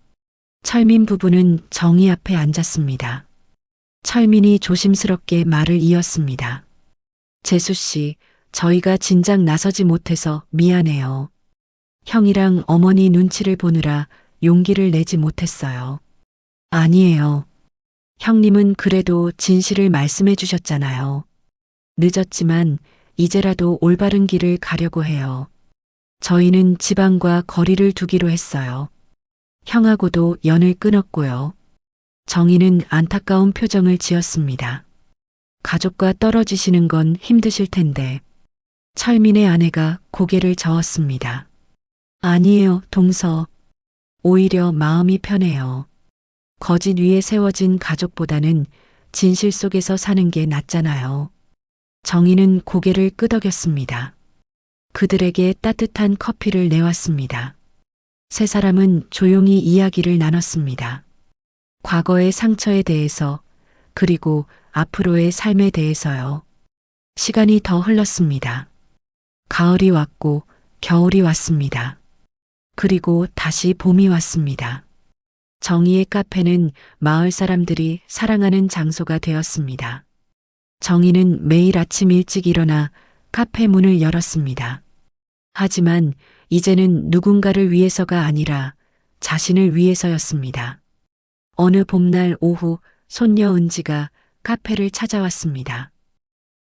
철민 부부는 정희 앞에 앉았습니다. 철민이 조심스럽게 말을 이었습니다. 재수 씨, 저희가 진작 나서지 못해서 미안해요. 형이랑 어머니 눈치를 보느라 용기를 내지 못했어요. 아니에요. 형님은 그래도 진실을 말씀해 주셨잖아요. 늦었지만 이제라도 올바른 길을 가려고 해요. 저희는 지방과 거리를 두기로 했어요. 형하고도 연을 끊었고요. 정희는 안타까운 표정을 지었습니다. 가족과 떨어지시는 건 힘드실 텐데. 철민의 아내가 고개를 저었습니다. 아니에요, 동서. 오히려 마음이 편해요. 거짓 위에 세워진 가족보다는 진실 속에서 사는 게 낫잖아요. 정희는 고개를 끄덕였습니다. 그들에게 따뜻한 커피를 내왔습니다. 세 사람은 조용히 이야기를 나눴습니다. 과거의 상처에 대해서, 그리고 앞으로의 삶에 대해서요. 시간이 더 흘렀습니다. 가을이 왔고 겨울이 왔습니다. 그리고 다시 봄이 왔습니다. 정희의 카페는 마을 사람들이 사랑하는 장소가 되었습니다. 정희는 매일 아침 일찍 일어나 카페 문을 열었습니다. 하지만 이제는 누군가를 위해서가 아니라 자신을 위해서였습니다. 어느 봄날 오후 손녀 은지가 카페를 찾아왔습니다.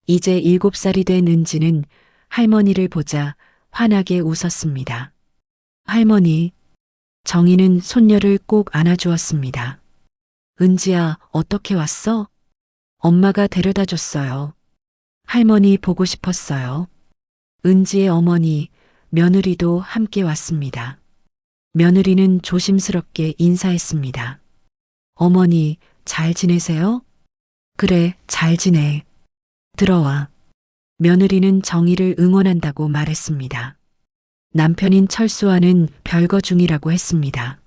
이제 7살이 된 은지는 할머니를 보자 환하게 웃었습니다. 할머니. 정희는 손녀를 꼭 안아주었습니다. 은지야, 어떻게 왔어? 엄마가 데려다 줬어요. 할머니 보고 싶었어요. 은지의 어머니, 며느리도 함께 왔습니다. 며느리는 조심스럽게 인사했습니다. 어머니, 잘 지내세요? 그래, 잘 지내. 들어와. 며느리는 정희를 응원한다고 말했습니다. 남편인 철수와는 별거 중이라고 했습니다.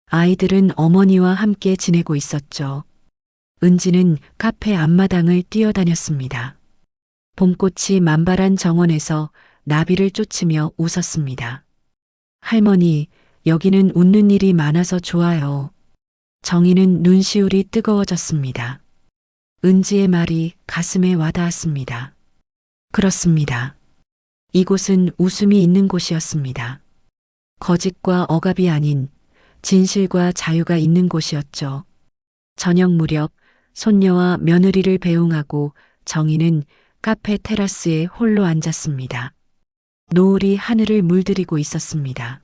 아이들은 어머니와 함께 지내고 있었죠. 은지는 카페 앞마당을 뛰어다녔습니다. 봄꽃이 만발한 정원에서 나비를 쫓으며 웃었습니다. 할머니, 여기는 웃는 일이 많아서 좋아요. 정희는 눈시울이 뜨거워졌습니다. 은지의 말이 가슴에 와닿았습니다. 그렇습니다. 이곳은 웃음이 있는 곳이었습니다. 거짓과 억압이 아닌 진실과 자유가 있는 곳이었죠. 저녁 무렵 손녀와 며느리를 배웅하고 정희는 카페 테라스에 홀로 앉았습니다. 노을이 하늘을 물들이고 있었습니다.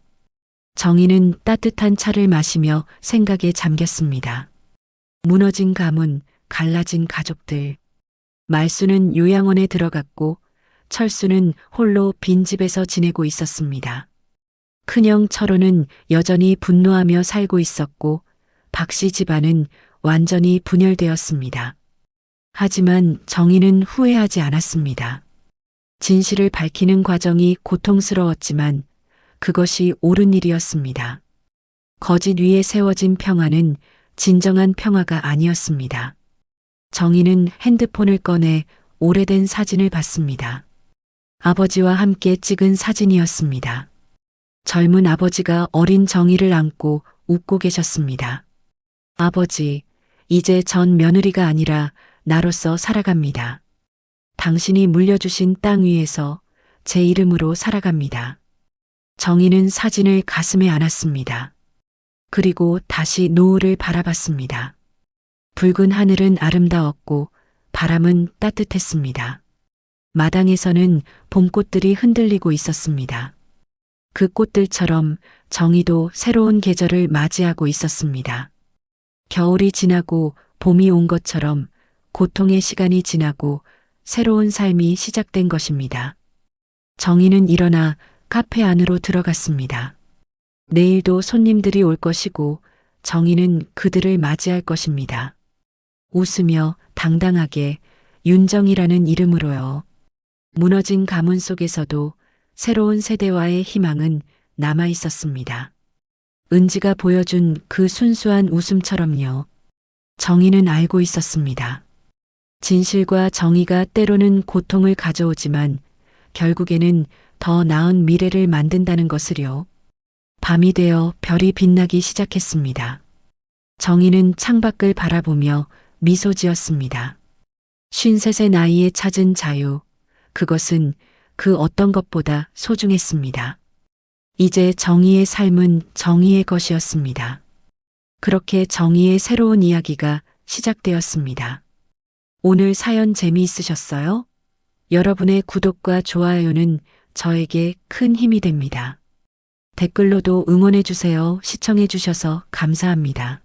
정희는 따뜻한 차를 마시며 생각에 잠겼습니다. 무너진 가문, 갈라진 가족들. 말수는 요양원에 들어갔고 철수는 홀로 빈집에서 지내고 있었습니다. 큰형 철호는 여전히 분노하며 살고 있었고 박씨 집안은 완전히 분열되었습니다. 하지만 정희는 후회하지 않았습니다. 진실을 밝히는 과정이 고통스러웠지만 그것이 옳은 일이었습니다. 거짓 위에 세워진 평화는 진정한 평화가 아니었습니다. 정희는 핸드폰을 꺼내 오래된 사진을 봤습니다. 아버지와 함께 찍은 사진이었습니다. 젊은 아버지가 어린 정희를 안고 웃고 계셨습니다. 아버지, 이제 전 며느리가 아니라 나로서 살아갑니다. 당신이 물려주신 땅 위에서 제 이름으로 살아갑니다. 정희는 사진을 가슴에 안았습니다. 그리고 다시 노을을 바라봤습니다. 붉은 하늘은 아름다웠고 바람은 따뜻했습니다. 마당에서는 봄꽃들이 흔들리고 있었습니다. 그 꽃들처럼 정희도 새로운 계절을 맞이하고 있었습니다. 겨울이 지나고 봄이 온 것처럼 고통의 시간이 지나고 새로운 삶이 시작된 것입니다. 정희는 일어나 카페 안으로 들어갔습니다. 내일도 손님들이 올 것이고 정희는 그들을 맞이할 것입니다. 웃으며 당당하게 윤정이라는 이름으로요. 무너진 가문 속에서도 새로운 세대와의 희망은 남아 있었습니다. 은지가 보여준 그 순수한 웃음처럼요. 정희는 알고 있었습니다. 진실과 정의가 때로는 고통을 가져오지만 결국에는 더 나은 미래를 만든다는 것을요. 밤이 되어 별이 빛나기 시작했습니다. 정희는 창밖을 바라보며 미소 지었습니다. 53의 나이에 찾은 자유, 그것은 그 어떤 것보다 소중했습니다. 이제 정희의 삶은 정희의 것이었습니다. 그렇게 정희의 새로운 이야기가 시작되었습니다. 오늘 사연 재미있으셨어요? 여러분의 구독과 좋아요는 저에게 큰 힘이 됩니다. 댓글로도 응원해주세요. 시청해주셔서 감사합니다.